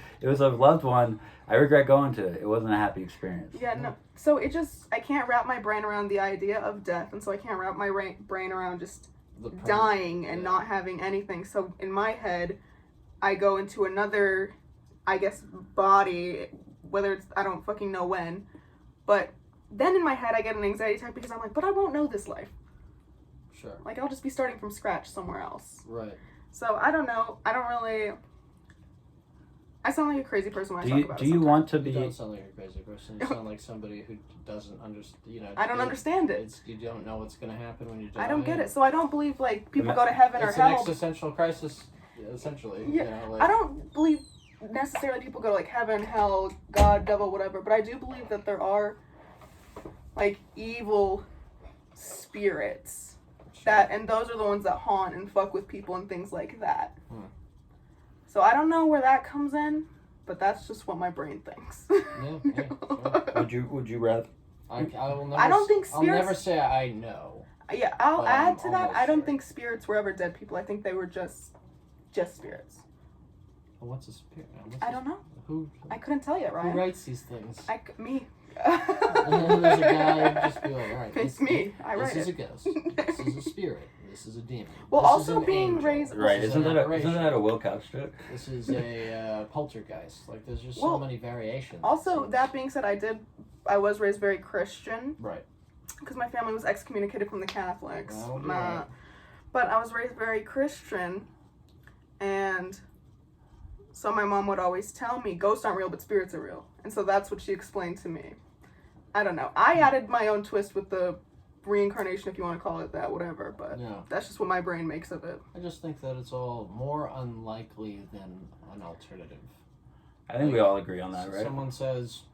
loved one. I regret going to it. It wasn't a happy experience. Yeah, no. So it just, I can't wrap my brain around the idea of death, and so I can't wrap my brain around just The perm- dying and yeah. not having anything. So in my head, I go into another, I guess, body, whether it's, I don't fucking know when, but then in my head I get an anxiety attack because I'm like, but I won't know this life. Sure. Like, I'll just be starting from scratch somewhere else. Right. So I don't know. I don't really, I sound like a crazy person when I talk about it Do you sometimes. want to You be? don't sound like a crazy person. You sound like somebody who doesn't understand. I don't understand it. You don't know what's going to happen when you die. I don't get it. So I don't believe, like, people Ma- go to heaven or It's an hell. existential crisis, essentially. Yeah, You know, like, I don't believe necessarily people go to like heaven, hell, God, devil, whatever, but I do believe that there are like evil spirits that, and those are the ones that haunt and fuck with people and things like that. So I don't know where that comes in, but that's just what my brain thinks. Yeah, sure. Would you rather? I will never. I don't think I'll never spirits- say I know. Yeah, I'll But add I'm to that. almost I don't sure. think spirits were ever dead people. I think they were just spirits. Well, what's a spirit? I don't know. Who I couldn't tell you, who Ryan. writes these things? Me. And then there's a guy who just be like, all right, It's me. I write This is a it. ghost. This is a spirit. This is a demon. Well, this also is an being angel. raised- This Right? is Isn't an that apparition. a Will Couch joke? This is a poltergeist. Like, there's just so Well, many variations. Also, It that seems- being said, I was raised very Christian Right. because my family was excommunicated from the Catholics. That'll be right. But I was raised very Christian, and so my mom would always tell me, ghosts aren't real, but spirits are real. And so that's what she explained to me. I don't know. I added my own twist with the reincarnation, if you want to call it that, whatever, but Yeah. that's just what my brain makes of it. I just think that it's all more unlikely than an alternative. I think we all agree on that, right? Someone says,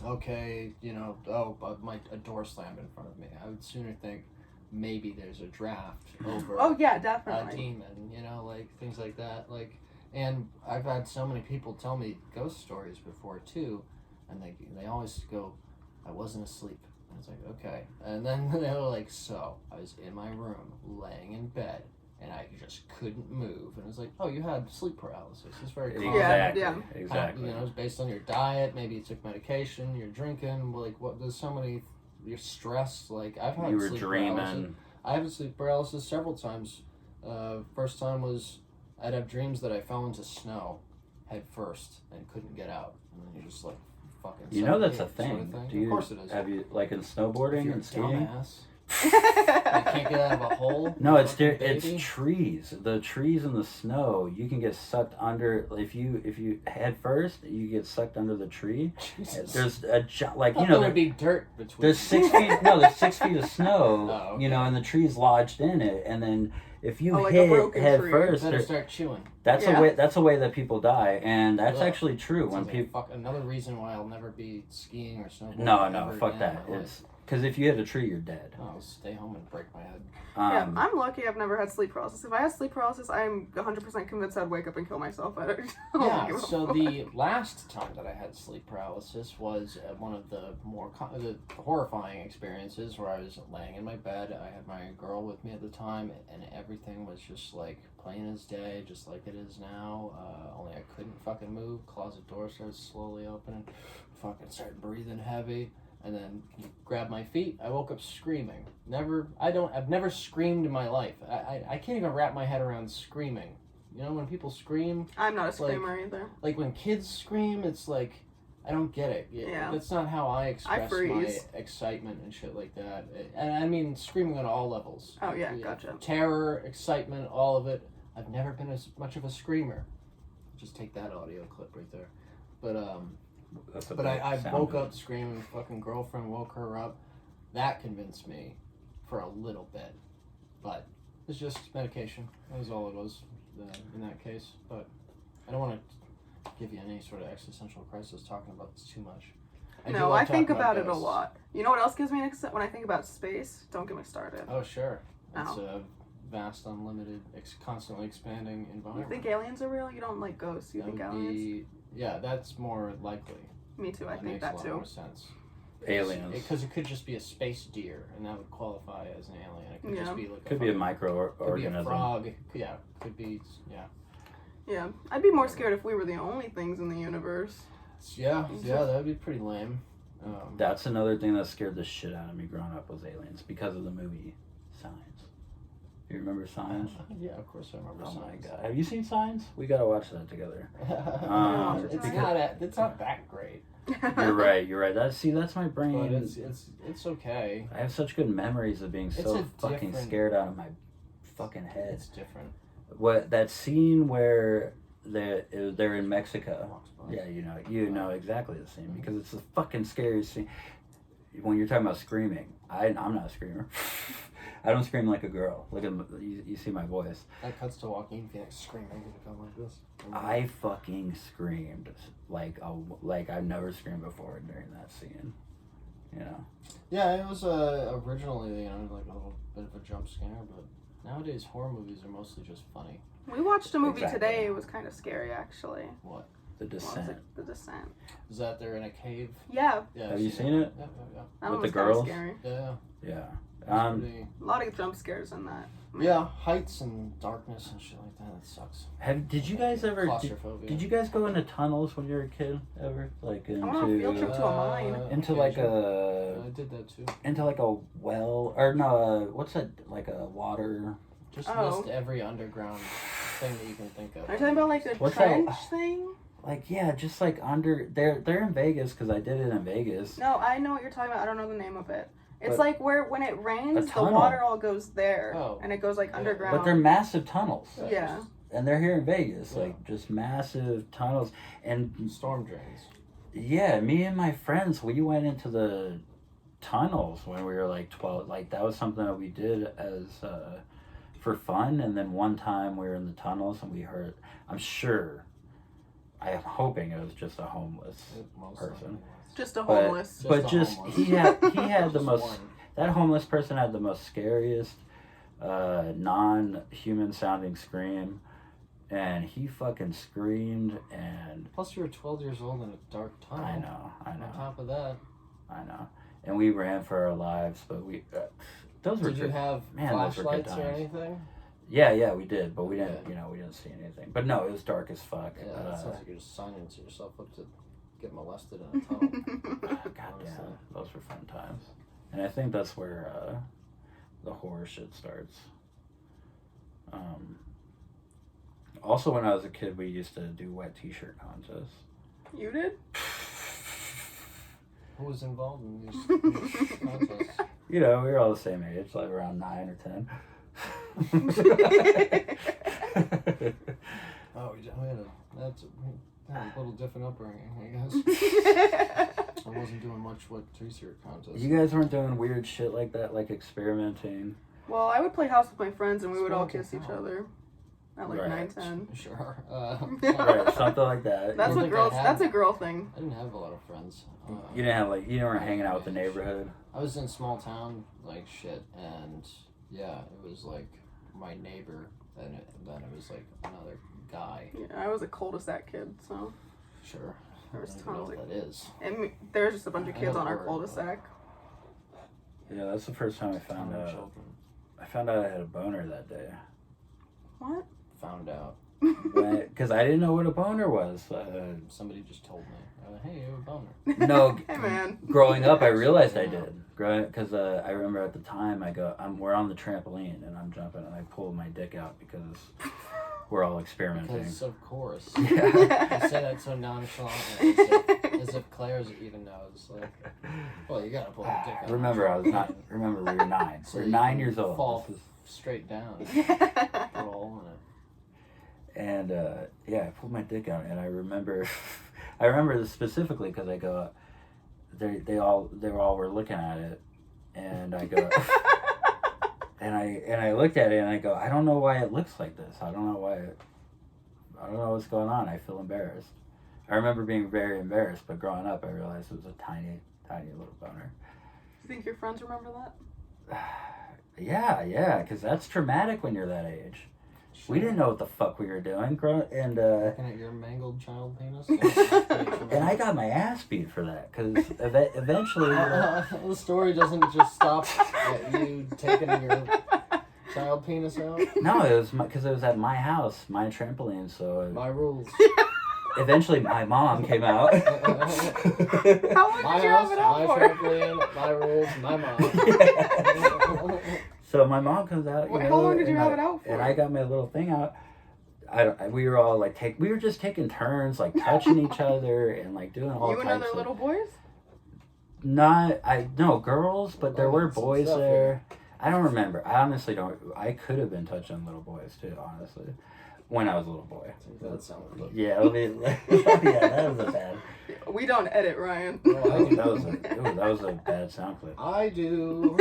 okay, a door slammed in front of me. I would sooner think maybe there's a draft over Oh yeah, a definitely. demon, like things like that. Like, and I've had so many people tell me ghost stories before too, and they always go, I wasn't asleep. And it's like, okay. And then they were like, so I was in my room, laying in bed, and I just couldn't move. And it's like, oh, you had sleep paralysis. It's very common. Exactly. Yeah. Exactly. It's based on your diet. Maybe you took medication. You're drinking. Like, what? There's so many. You're stressed. Like, I've had. You were sleep dreaming. paralysis. I have sleep paralysis several times. First time was I'd have dreams that I fell into snow, head first, and couldn't get out. And then you're just like, fucking. You know that's a suffocated thing. Sort of Do you, of course it is. Have you, like in snowboarding If you're and a skiing? dumbass. I can't get out of a hole. No, it's fucking it's baby. trees. The trees and the snow. You can get sucked under. If you head first, you get sucked under the tree. Jesus. There's a like there there, would be dirt between. there's 6 feet. No, there's 6 feet of snow. Oh, okay. And the tree's lodged in it, and then if you like a hit broken head tree. first, Better start chewing. that's Yeah. a way. That's a way that people die, and that's Ugh. actually true. When Sounds like people another reason why I'll never be skiing or snowboarding. no, ever fuck again. that. It's because if you hit a tree, you're dead. I'll stay home and break my head. Yeah, I'm lucky I've never had sleep paralysis. If I had sleep paralysis, I'm 100% convinced I'd wake up and kill myself. I don't Yeah, give a so fuck. the last time that I had sleep paralysis was one of the more the horrifying experiences where I was laying in my bed. I had my girl with me at the time, and everything was just like plain as day, just like it is now. Only I couldn't fucking move. Closet door started slowly opening. Fucking started breathing heavy. And then he grabbed my feet. I woke up screaming. I've never screamed in my life. I can't even wrap my head around screaming. When people scream, I'm not a screamer either. like when kids scream, it's like, I don't get it. Yeah. That's not how I express my freeze. excitement and shit like that. And I mean screaming on all levels. Oh yeah, gotcha. Terror, excitement, all of it. I've never been as much of a screamer. Just take that audio clip right there. But I woke up screaming, fucking girlfriend woke her up. That convinced me for a little bit. But it's just medication. That was all it was in that case. But I don't want to give you any sort of existential crisis talking about this too much. No, I think about it a ghosts. lot. You know what else gives me an when I think about space? Don't get me started. Oh, sure. It's Ow. a vast, unlimited, constantly expanding You environment. think aliens are real? You don't like ghosts. You That think would aliens? be, yeah, that's more likely. Me too. I think makes that a lot too. more sense. aliens. Because it could just be a space deer, and that would qualify as an alien. It could just be like Could be a could be a microorganism. frog. Yeah, could be. Yeah. Yeah, I'd be more scared if we were the only things in the universe. Yeah, that would be pretty lame. That's another thing that scared the shit out of me growing up was aliens because of the movie Signs. You remember Signs? Yeah, of course I remember. Oh my Signs. god! Have you seen Signs? We gotta watch that together. It's not that great, You're right. That's my brain. but it's okay. I have such good memories of being It's so a fucking different- scared out of my fucking head. It's different. What that scene where they're in Mexico? Walks by. Yeah, you know exactly the scene because it's the fucking scariest scene. When you're talking about screaming, I'm not a screamer. I don't scream like a girl. Look at you see my voice. That cuts to Joaquin Phoenix screaming to come like this. I fucking screamed like I've never screamed before during that scene. Yeah, it was originally like a little bit of a jump scare, but nowadays horror movies are mostly just funny. We watched a movie Exactly. today. It was kind of scary, actually. What? The What was Descent. it? The Descent. Is that they're in a cave? Yeah, Yeah. Have I've you seen it? Yeah. that With one was the kind of girls? scary. Yeah. Yeah. It's pretty- A lot of jump scares in that. yeah, heights and darkness and shit like that. That sucks. Did you guys ever? Claustrophobia. Did you guys go into tunnels when you were a kid ever? Like I went on a field into trip to a mine. into like I did that too. into like a well or no? What's that? Like a water? Just Oh. list every underground thing that you can think of. Are you talking about like the What's that? trench thing? Like yeah, just like under. They're in Vegas because I did it in Vegas. No, I know what you're talking about. I don't know the name of it. It's But- like where when it rains, the tunnel. water all goes there, Oh. and it goes like Yeah. underground. But they're massive tunnels, Yeah. and they're here in Vegas, Yeah. like just massive tunnels. And Storm drains. yeah, me and my friends, we went into the tunnels when we were like 12. Like that was something that we did as for fun. And then one time we were in the tunnels and we heard, I am hoping it was just a homeless person. Just a homeless. But he had the Just most. one. That homeless person had the most scariest, non-human sounding scream, and he fucking screamed. And Plus, you were 12 years old in a dark tunnel. I know. On top of that, I know. And we ran for our lives, but we. Those were did you have those were good flashlights or times. anything? Yeah, we did, but we didn't. Yeah. We didn't see anything. But no, it was dark as fuck. Yeah, it sounds like you're just signing yourself up to get molested in a tunnel. Goddamn, those were fun times. And I think that's where the horror shit starts. Also, when I was a kid, we used to do wet t-shirt contests. You did? Who was involved in these contests? We were all the same age, like around 9 or 10. Oh, we had a little different upbringing, I guess. I wasn't doing much wet t-shirt contests. You guys weren't doing weird shit like that, like experimenting? Well, I would play house with my friends and we would all Smoking kiss each out. other. At like Right. 9, 10. Sure. Right, something like that. That's don't what think girls. I had- That's a girl thing. I didn't have a lot of friends. You didn't have you weren't hanging out with the neighborhood. I was in small town, like shit, and yeah, it was like my neighbor, and then it was like another guy. Yeah, I was a cul-de-sac kid, so. Sure. There was I don't even know tons what of- that is. And there was just a bunch of I kids know on the our word, cul-de-sac. Yeah, that's the first time I found Town out. children. I found out I had a boner that day. What? Found out. Because I didn't know what a boner was. Somebody just told me, hey, you have a boner. No, Hey, man. growing up, I realized I did. Because I remember at the time, we're on the trampoline and I'm jumping and I pull my dick out because we're all experimenting. Because of course. Yeah. You say that so nonchalantly, as if Claire's even knows. Like, well, you gotta pull your dick out. Remember, we were 9. So We're you 9 can years old. Fall This is- straight down. Put a hole in it. And I pulled my dick out, and I remember this specifically because I go, they all were looking at it, and I go, and I looked at it, and I go, I don't know why it looks like this. I don't know what's going on. I feel embarrassed. I remember being very embarrassed, but growing up, I realized it was a tiny little boner. You think your friends remember that? Yeah, because that's traumatic when you're that age. Sure. We didn't know what the fuck we were doing, and Looking at your mangled child penis. and I got my ass beat for that because eventually. The story doesn't just stop at you taking your child penis out. No, it was because it was at my house, my trampoline. So My rules. eventually, my mom came out. How long My did you house, have it my out for? trampoline, my rules, my mom. So my mom comes out. Wait, how long did you and have it out for? And I got my little thing out. We were all like we were just taking turns, like touching each other and like doing all You and types other of. little boys? No girls, but there were Some boys stuff there. I don't remember. I honestly don't. I could have been touching little boys too, honestly, when I was a little boy. That sounds good. Yeah, that was a bad. We don't edit, Ryan. Oh, I do. That was a bad sound clip. I do.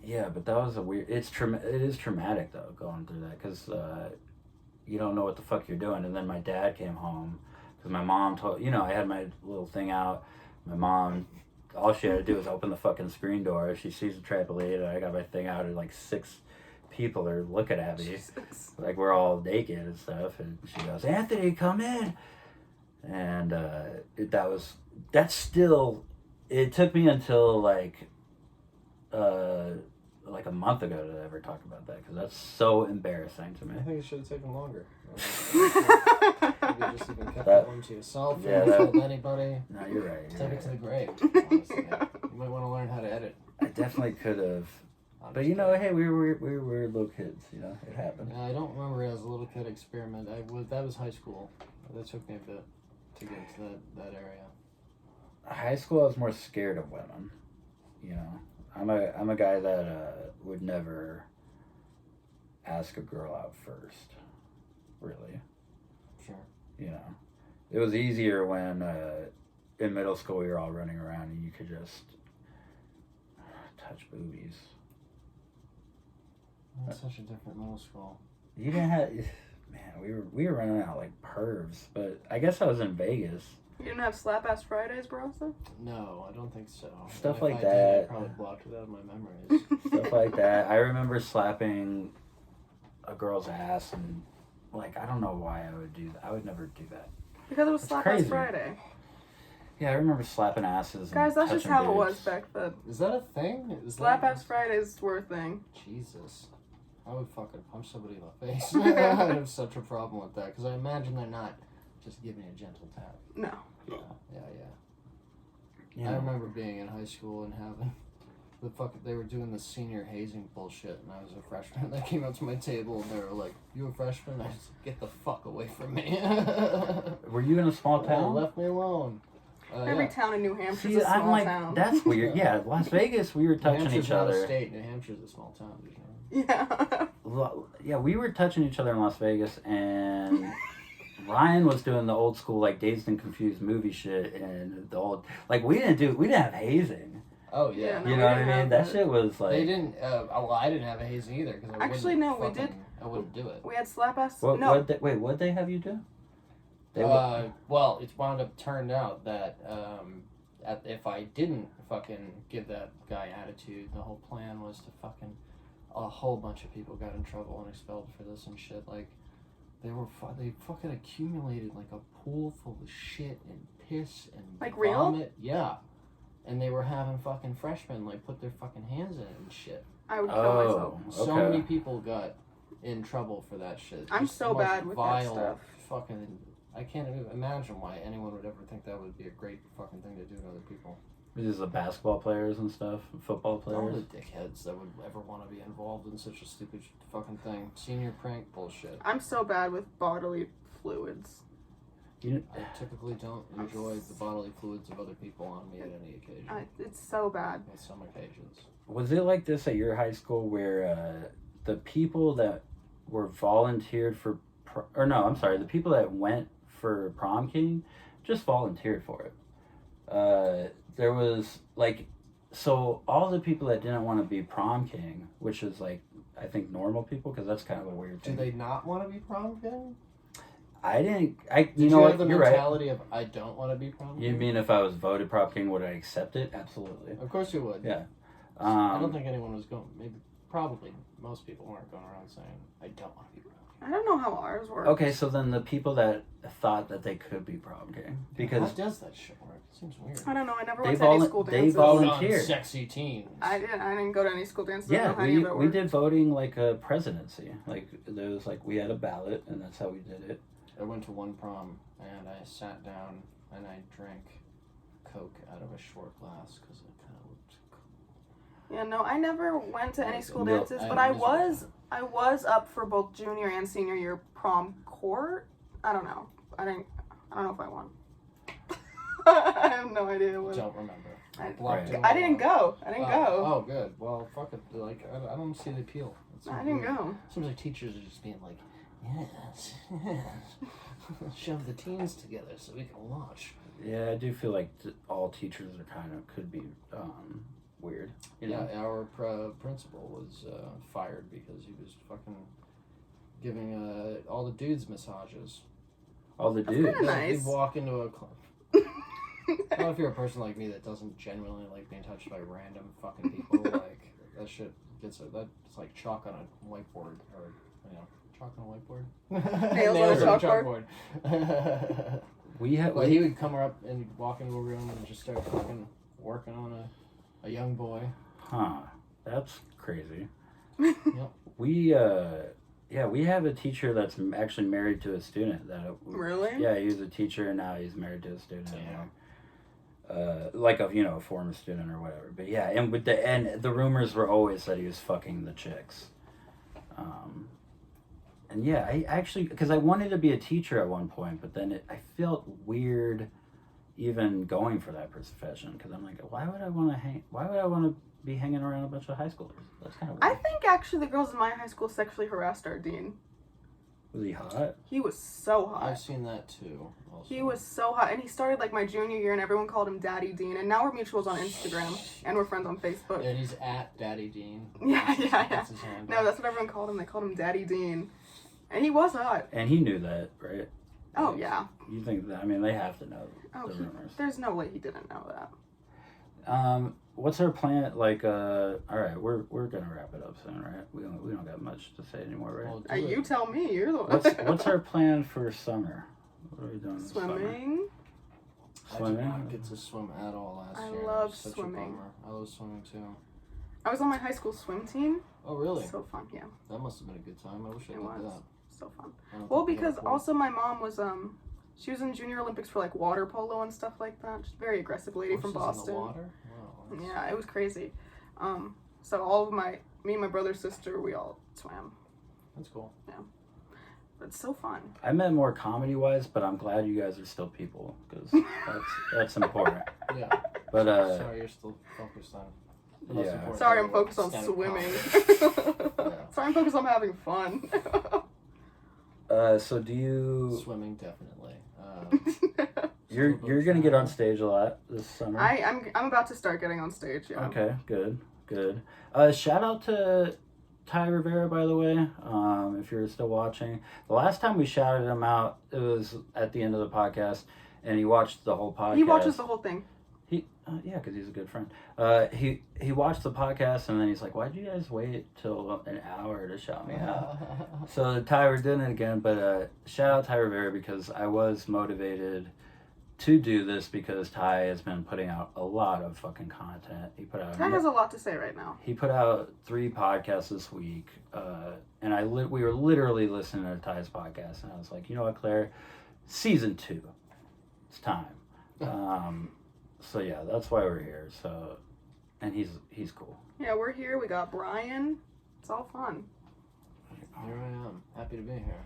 Yeah, but that was a weird. It is traumatic though, going through that because you don't know what the fuck you're doing. And then my dad came home because my mom told I had my little thing out. My mom, all she had to do was open the fucking screen door. She sees the trampoline, and I got my thing out, and like 6 people are looking at me, Jesus. like we're all naked and stuff. And she goes, "Anthony, come in." And it took me until like a month ago to ever talk about that because that's so embarrassing to me. I think it should have taken longer. Maybe just even kept that one to yourself. Yeah, Yeah, told anybody. No, you're right. Take it to the grave. Honestly, you might want to learn how to edit. I definitely could have, I'm but just hey, we were little kids. It happened. Yeah, I don't remember as a little kid experiment. That was high school. That took me a bit to get into that area. High school, I was more scared of women. I'm a guy that would never ask a girl out first. Really. Sure. It was easier when in middle school we were all running around and you could just touch boobies. That's such a different middle school. You didn't have Man, we were running out like pervs, but I guess I was in Vegas. You didn't have Slap Ass Fridays, BOURASSA? No, I don't think so. Stuff And like if I that. did, I probably blocked it out of my memories. Stuff like that. I remember slapping a girl's ass, and like I don't know why I would do that. I would never do that. Because it was It's Slap Ass crazy. Friday. Yeah, I remember slapping asses. And Guys, that's just touching how it was dudes. back then. Is that a thing? Is Slap that... Ass Fridays were a thing. Jesus. I would fucking punch somebody in the face. I have such a problem with that, because I imagine they're not just giving a gentle tap. No. Yeah. Yeah. I remember being in high school and having they were doing the senior hazing bullshit, and I was a freshman. They came up to my table and they were like, "You a freshman?" I just get the fuck away from me. Were you in a small town? Left me alone. Every town in New Hampshire See, is a small I'm like, town. that's weird. Yeah, Las Vegas, we were New touching Hampshire's each not a other. state. New Hampshire's a small town. Did you know? Yeah. Yeah, we were touching each other in Las Vegas, and Ryan was doing the old school like Dazed and Confused movie shit, and the old like we didn't have hazing. Oh yeah. No, You we know what I didn't mean? have That that. shit was like. They didn't. I didn't have a hazing either, because Actually, no, we did. I wouldn't do it. We had Slap Ass. What, No. what'd they have you do? Well, it's wound up turned out that if I didn't fucking give that guy attitude, the whole plan was to fucking a whole bunch of people got in trouble and expelled for this and shit. Like they fucking accumulated like a pool full of shit and piss and Like real? vomit. Yeah. And they were having fucking freshmen like put their fucking hands in it and shit. I would kill myself. So okay. many people got in trouble for that shit. I'm Just so the most bad with that vile stuff. Fucking, I can't even imagine why anyone would ever think that would be a great fucking thing to do to other people. These are basketball players and stuff, football All players. the dickheads that would ever want to be involved in such a stupid fucking thing. Senior prank bullshit. I'm so bad with bodily fluids. I typically don't enjoy the bodily fluids of other people on me at any occasion. It's so bad. On some occasions. Was it like this at your high school where the people that were volunteered for, the people that went for prom king just volunteered for it? There was like, so all the people that didn't want to be prom king, which is like, I think normal people, because that's kind of a weird thing. Do they not want to be prom king? You Did know you what, have the you're right. mentality of I don't want to be prom king? You mean if I was voted prom king, would I accept it? Absolutely. Of course you would. Yeah. I don't think anyone was going. Probably most people weren't going around saying I don't want to be prom king. I don't know how ours work. Okay, so then the people that thought that they could be prom king, because How does that shit work? It seems weird. I don't know. I never They went to any volu- school they dances. volu- Vote on volunteered. sexy teens. I didn't go to any school dances. I don't yeah, know how any of that we worked. did voting like a presidency. Like there was like we had a ballot, and that's how we did it. I went to one prom and I sat down and I drank Coke out of a short glass because it kind of looked cool. Yeah, no, I never went to any school No, dances, I but had I a miserable was up for both junior and senior year prom court. I don't know. I don't know if I won. I have no idea what. Don't remember. Right. I didn't go. I didn't go. Oh, good. Well, fuck it. Like, I don't see the appeal. It seems I didn't weird. go. Seems like teachers are just being like, yes, yes. Shove the teens together so we can watch. Yeah, I do feel like all teachers are kind of could be weird. You know? Yeah, our principal was fired because he was fucking giving all the dudes massages. All the That's dudes. kinda Yeah, nice. You'd walk into a club. I don't know if you're a person like me that doesn't genuinely like being touched by random fucking people. Like that shit gets that's like chalk on a whiteboard, or chalk on a whiteboard. Nails on a chalkboard. We had. Well, he would come up and he'd walk into a room and just start fucking working on a young boy. Huh. That's crazy. Yep. We we have a teacher that's actually married to a student. Really? Yeah, he was a teacher and now he's married to a student. Yeah. Like a former student or whatever. But yeah, and the rumors were always that he was fucking the chicks. And yeah, I actually, because I wanted to be a teacher at one point, but then I felt weird even going for that profession, because I'm like, why would I want to be hanging around a bunch of high schoolers? That's kind of weird. I think actually the girls in my high school sexually harassed our dean. Was he hot? He was so hot. I've seen that too. Also. He was so hot, and he started like my junior year, and everyone called him Daddy Dean. And now we're mutuals on Instagram, and we're friends on Facebook. And he's at Daddy Dean. Yeah. That's his handle. No, that's what everyone called him. They called him Daddy Dean, And he was hot. And he knew that, right? Oh, yeah. You think that? I mean, they have to know Oh, the rumors. there's no way he didn't know that. What's our plan? Like, all right, we're gonna wrap it up soon, right? We don't got much to say anymore, right? Well, You tell me. You're the one. What's our plan for summer? What are we doing? This summer? Swimming. I did not get to swim at all last year. I love Such swimming. A bummer. I love swimming too. I was on my high school swim team. Oh really? So fun, yeah. That must have been a good time. I wish I It did was. that. So fun. I don't Well, think we had a because pool. also my mom was she was in Junior Olympics for like water polo and stuff like that. She's a very aggressive lady from Horses in Boston. the water? Wow, that's- Yeah, it was crazy. So all of me and my brother, sister, we all swam. That's cool. It's so fun. I meant more comedy wise, but I'm glad you guys are still people because that's important. Yeah. But Sorry, you're still focused on. the Yeah. most important Sorry, thing I'm about focused on stand-up swimming. comedy. Sorry, I'm focused on having fun. so do you? Swimming, definitely. You're gonna get on stage a lot this summer. I'm about to start getting on stage. Yeah. Okay, good. Shout out to Ty Rivera, by the way, if you're still watching. The last time we shouted him out, it was at the end of the podcast, and he watched the whole podcast. He watches the whole thing. Yeah, because he's a good friend. He watched the podcast, and then he's like, why'd you guys wait till an hour to shout me out? So Ty, we're doing it again, but shout out Ty Rivera because I was motivated to do this because Ty has been putting out a lot of fucking content. He put out Ty has a lot to say right now. He put out 3 podcasts this week, and we were literally listening to Ty's podcast, and I was like, you know what, Claire, season 2, it's time. So yeah, that's why we're here. So, and he's cool. Yeah, we're here. We got Brian. It's all fun. Here I am. Happy to be here.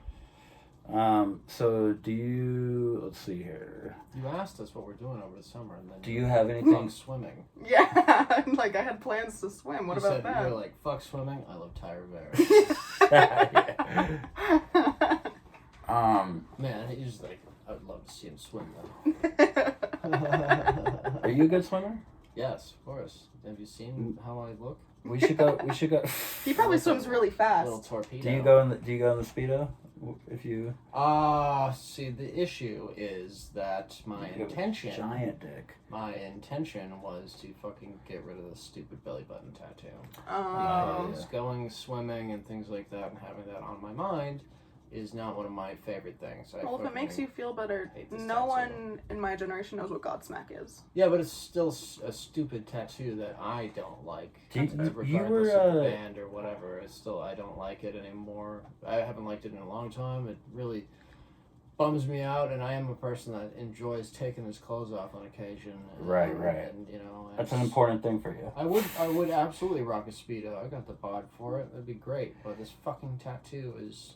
So do you? Let's see here. You asked us what we're doing over the summer, and then Do you have anything? Swimming. Yeah, like I had plans to swim. What you about said, that? You're like, fuck swimming. I love Ty Rivera. Man, he's like, I would love to see him swim though. Are you a good swimmer? Yes, of course. Have you seen how I look? We should go. He probably swims really fast. Little torpedo. Do you go in the Speedo? If you. See, the issue is that my You have a intention. Giant dick. My intention was to fucking get rid of the stupid belly button tattoo. Oh. Because going swimming and things like that and having that on my mind is not one of my favorite things. Well, if it makes you feel better, hate this no tattoo. one in my generation knows what Godsmack is. Yeah, but it's still a stupid tattoo that I don't like. Regardless you were, of the band or whatever, it's still, I don't like it anymore. I haven't liked it in a long time. It really bums me out, and I am a person that enjoys taking his clothes off on occasion. Right. And That's an important thing for you. I would absolutely rock a Speedo. I got the bod for it. That'd be great. But this fucking tattoo is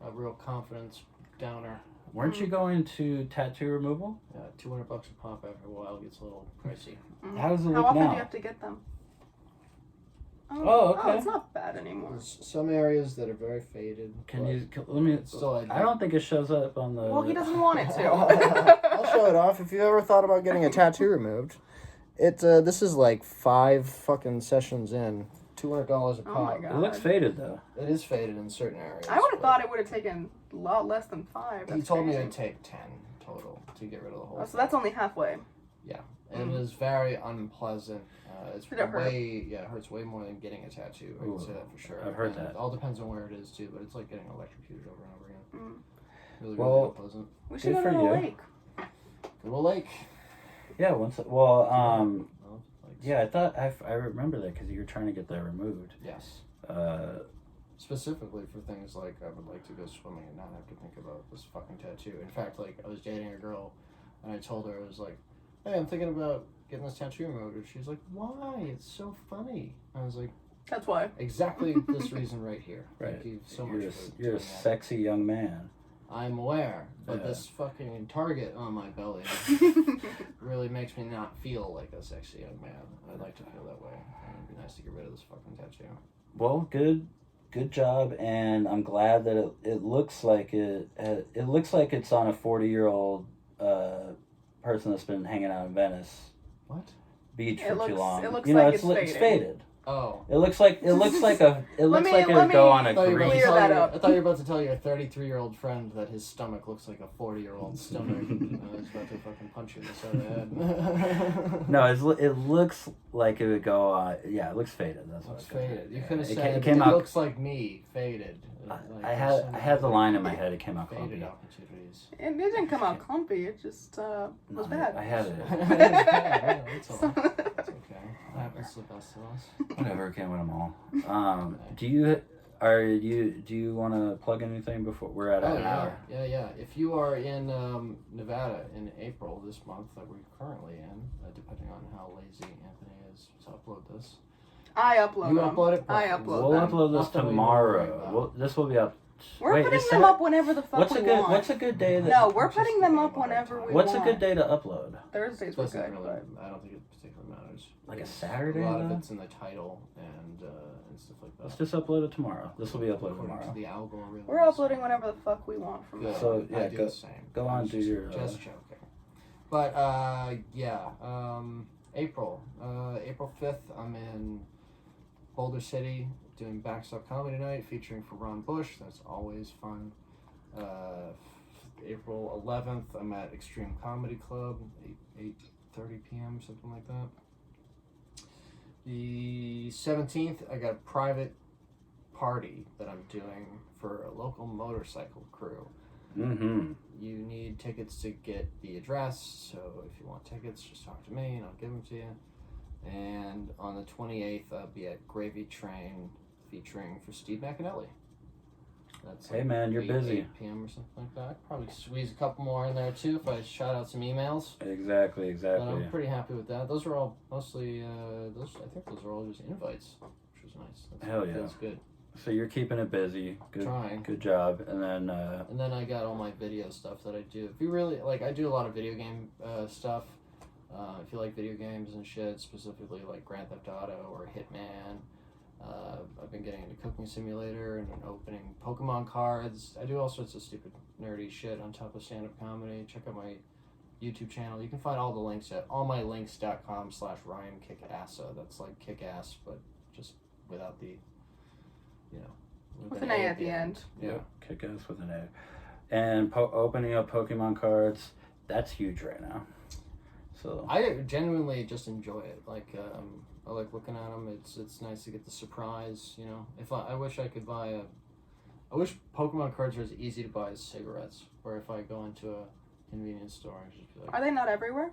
a real confidence downer. Weren't you going to tattoo removal? Yeah, $200 a pop after a while gets a little pricey. How does it look How often now? do you have to get them? Oh, okay. it's not bad anymore. There's some areas that are very faded. Let me? Still, I don't think it shows up on the. Well, he doesn't want it to. I'll show it off. If you ever thought about getting a tattoo removed, this is like 5 fucking sessions in. $200 a Oh pop. my It god. looks faded though. It is faded in certain areas. I would have but thought it would have taken a lot less than 5. He That's told me crazy. it'd take 10 total to get rid of the whole Oh, so that's only halfway. It is very unpleasant. It's Did it hurt? it hurts way more than getting a tattoo. I can say that for sure. I've heard And that. It all depends on where it is too, but it's like getting electrocuted over and over again. Really, Well, really unpleasant. We should Good go to for the you. lake. Good old lake. Yeah. Well, Yeah, I thought I remember that because you were trying to get that removed. Yes. Specifically for things like I would like to go swimming and not have to think about this fucking tattoo. In fact, like I was dating a girl, and I told her I was like, "Hey, I'm thinking about getting this tattoo removed." And she's like, "Why? It's so funny." I was like, That's why. "Exactly this reason right here. Right. Thank you so You're much for you're a doing that." sexy young man. I'm aware, but Yeah. this fucking target on my belly really makes me not feel like a sexy young man. I'd like to feel that way. It'd be nice to get rid of this fucking tattoo. Well, good job, and I'm glad that it looks like it looks like it's on a 40-year-old person that's been hanging out in Venice What? Beach It for looks- too long. it looks you know, like it's it's faded. Oh. It looks like it would let go on a I thought you were about to green. Clear tell that your- up. I thought you were about to tell your 33-year-old friend that his stomach looks like a 40-year-old stomach. He's about to fucking punch you in the side of the head. No, it looks like it would go on. Yeah, it looks faded. That's what Looks I was faded. You yeah. could have It said came it out. looks like me, faded. Like, I had the line in my head. It came out Faded clumpy. opportunities. It didn't come out clumpy. It just was No, bad. I had it. It's all right. It's okay. Happens to the best of us. Whatever, can't win them all. Do you want to plug anything before we're at an hour? Yeah. If you are in Nevada in April this month that we're currently in, depending on how lazy Anthony is to upload this. I upload You them. upload it? I Perfect. upload We'll them. upload this Nothing we worry tomorrow. about. This will be up. We're Wait, putting is them that- up whenever the fuck What's we a good want. What's a good day that? No, we're Just putting them thinking up about whenever time. we What's want. a good day to upload? Thursdays were Doesn't good. really. But I don't think it particularly matters. Like a It's- Saturday, A lot of though? it's in the title and stuff like that. Let's just upload it tomorrow. This will be uploaded According tomorrow. to the algorithm. we're uploading whenever the fuck we want from Good. now. So, I yeah, do go- the same. go I on, was do just, your, just joking. But April. April 5th, I'm in Boulder City doing Backstop Comedy Night featuring for Ron Bush. That's always fun. April 11th, I'm at Extreme Comedy Club, 8:30 p.m., something like that. The 17th, I got a private party that I'm doing for a local motorcycle crew. Mm-hmm. You need tickets to get the address, so if you want tickets, just talk to me and I'll give them to you. And on the 28th, I'll be at Gravy Train featuring for Steve McAnally. That's Hey, man, you're busy. 8 p.m. or something like that. I could probably squeeze a couple more in there too if I shout out some emails. Exactly. But I'm pretty happy with that. Those are all mostly, I think those are all just invites, which was nice. Hell yeah. Feels good. So you're keeping it busy. Good. Trying. Good job. And then. And then I got all my video stuff that I do. If you really like, I do a lot of video game stuff. If you like video games and shit, specifically like Grand Theft Auto or Hitman, I've been getting into Cooking Simulator and opening Pokemon cards. I do all sorts of stupid nerdy shit on top of stand-up comedy. Check out my YouTube channel. You can find all the links at allmylinks.com/RyanKickassa. That's like kick-ass, but just without the, with an A at the end. Yeah. Kick ass with an A. And opening up Pokemon cards, that's huge right now. So. I genuinely just enjoy it. Like, I like looking at them. It's nice to get the surprise. If I wish I could buy I wish Pokemon cards are as easy to buy as cigarettes. Or if I go into a convenience store and just be like, Are they not everywhere?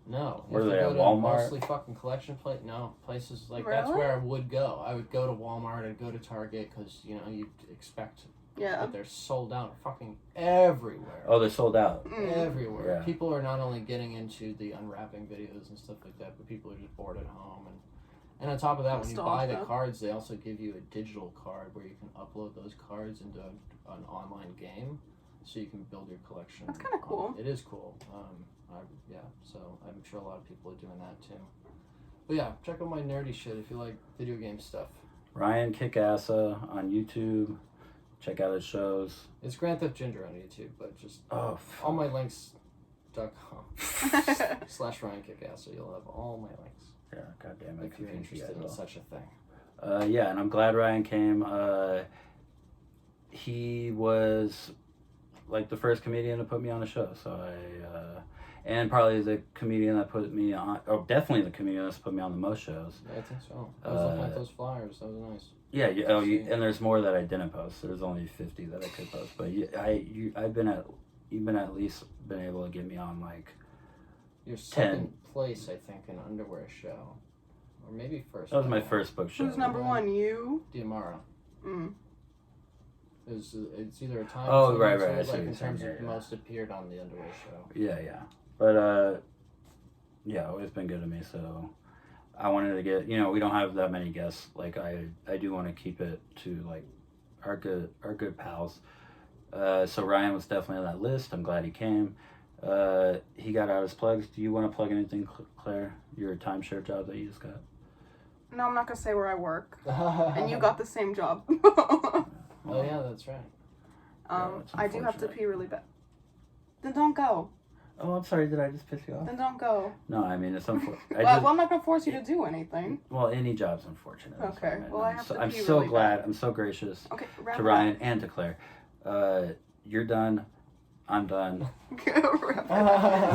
no. Were You have they to at go to Walmart? Mostly fucking collection plate. No, places like that's Really? where I would go. I would go to Walmart. I'd go to Target because you'd expect. Yeah. But they're sold out fucking everywhere. Oh, they're sold out. Everywhere. Yeah. People are not only getting into the unwrapping videos and stuff like that, but people are just bored at home. And on top of that, when you buy the Nostalgia. cards, they also give you a digital card where you can upload those cards into an online game, so you can build your collection. That's kinda cool. It is cool. So I'm sure a lot of people are doing that too. But yeah, check out my nerdy shit if you like video game stuff. Ryan Kickassa on YouTube. Check out his shows. It's Grand Theft Ginger on YouTube, but just allmylinks.com/RyanKickassa. You'll have all my links. Yeah, goddamn it. If you're interested in such a thing. Yeah, and I'm glad Ryan came. He was like the first comedian to put me on the show, so and probably the comedian that put me on, or definitely the comedian that's put me on the most shows. Yeah, I think so. I was looking at those flyers. That was nice. Yeah, and there's more that I didn't post. There's only 50 that I could post, but you've at least been able to get me on like Your second place, I think, in underwear show, or maybe first. That was my first book show. Who's number one? You? Diamara. Mm. It's either a time. Oh, or two right, months right, I old, see like what in you're saying, terms of yeah. most appeared on the underwear show. Yeah, but yeah, always been good to me. So I wanted to get, we don't have that many guests. Like I do want to keep it to like our good pals. So Ryan was definitely on that list. I'm glad he came. He got out his plugs. Do you want to plug anything, Claire? Your timeshare job that you just got? No, I'm not gonna say where I work. And you got the same job. Oh yeah, that's right. that's I do have to unfortunate. pee really bad. Then don't go. Oh, I'm sorry. Did I just piss you off? Then don't go. No, I mean, it's unfortunate. Well, I'm not gonna force you to do anything. Well, any job's unfortunate. That's Okay. fine. Well, I have to I'm pee so really glad. bad. I'm so gracious Okay, wrap to it Ryan and to Claire. You're done. I'm done. up. Wrap it up.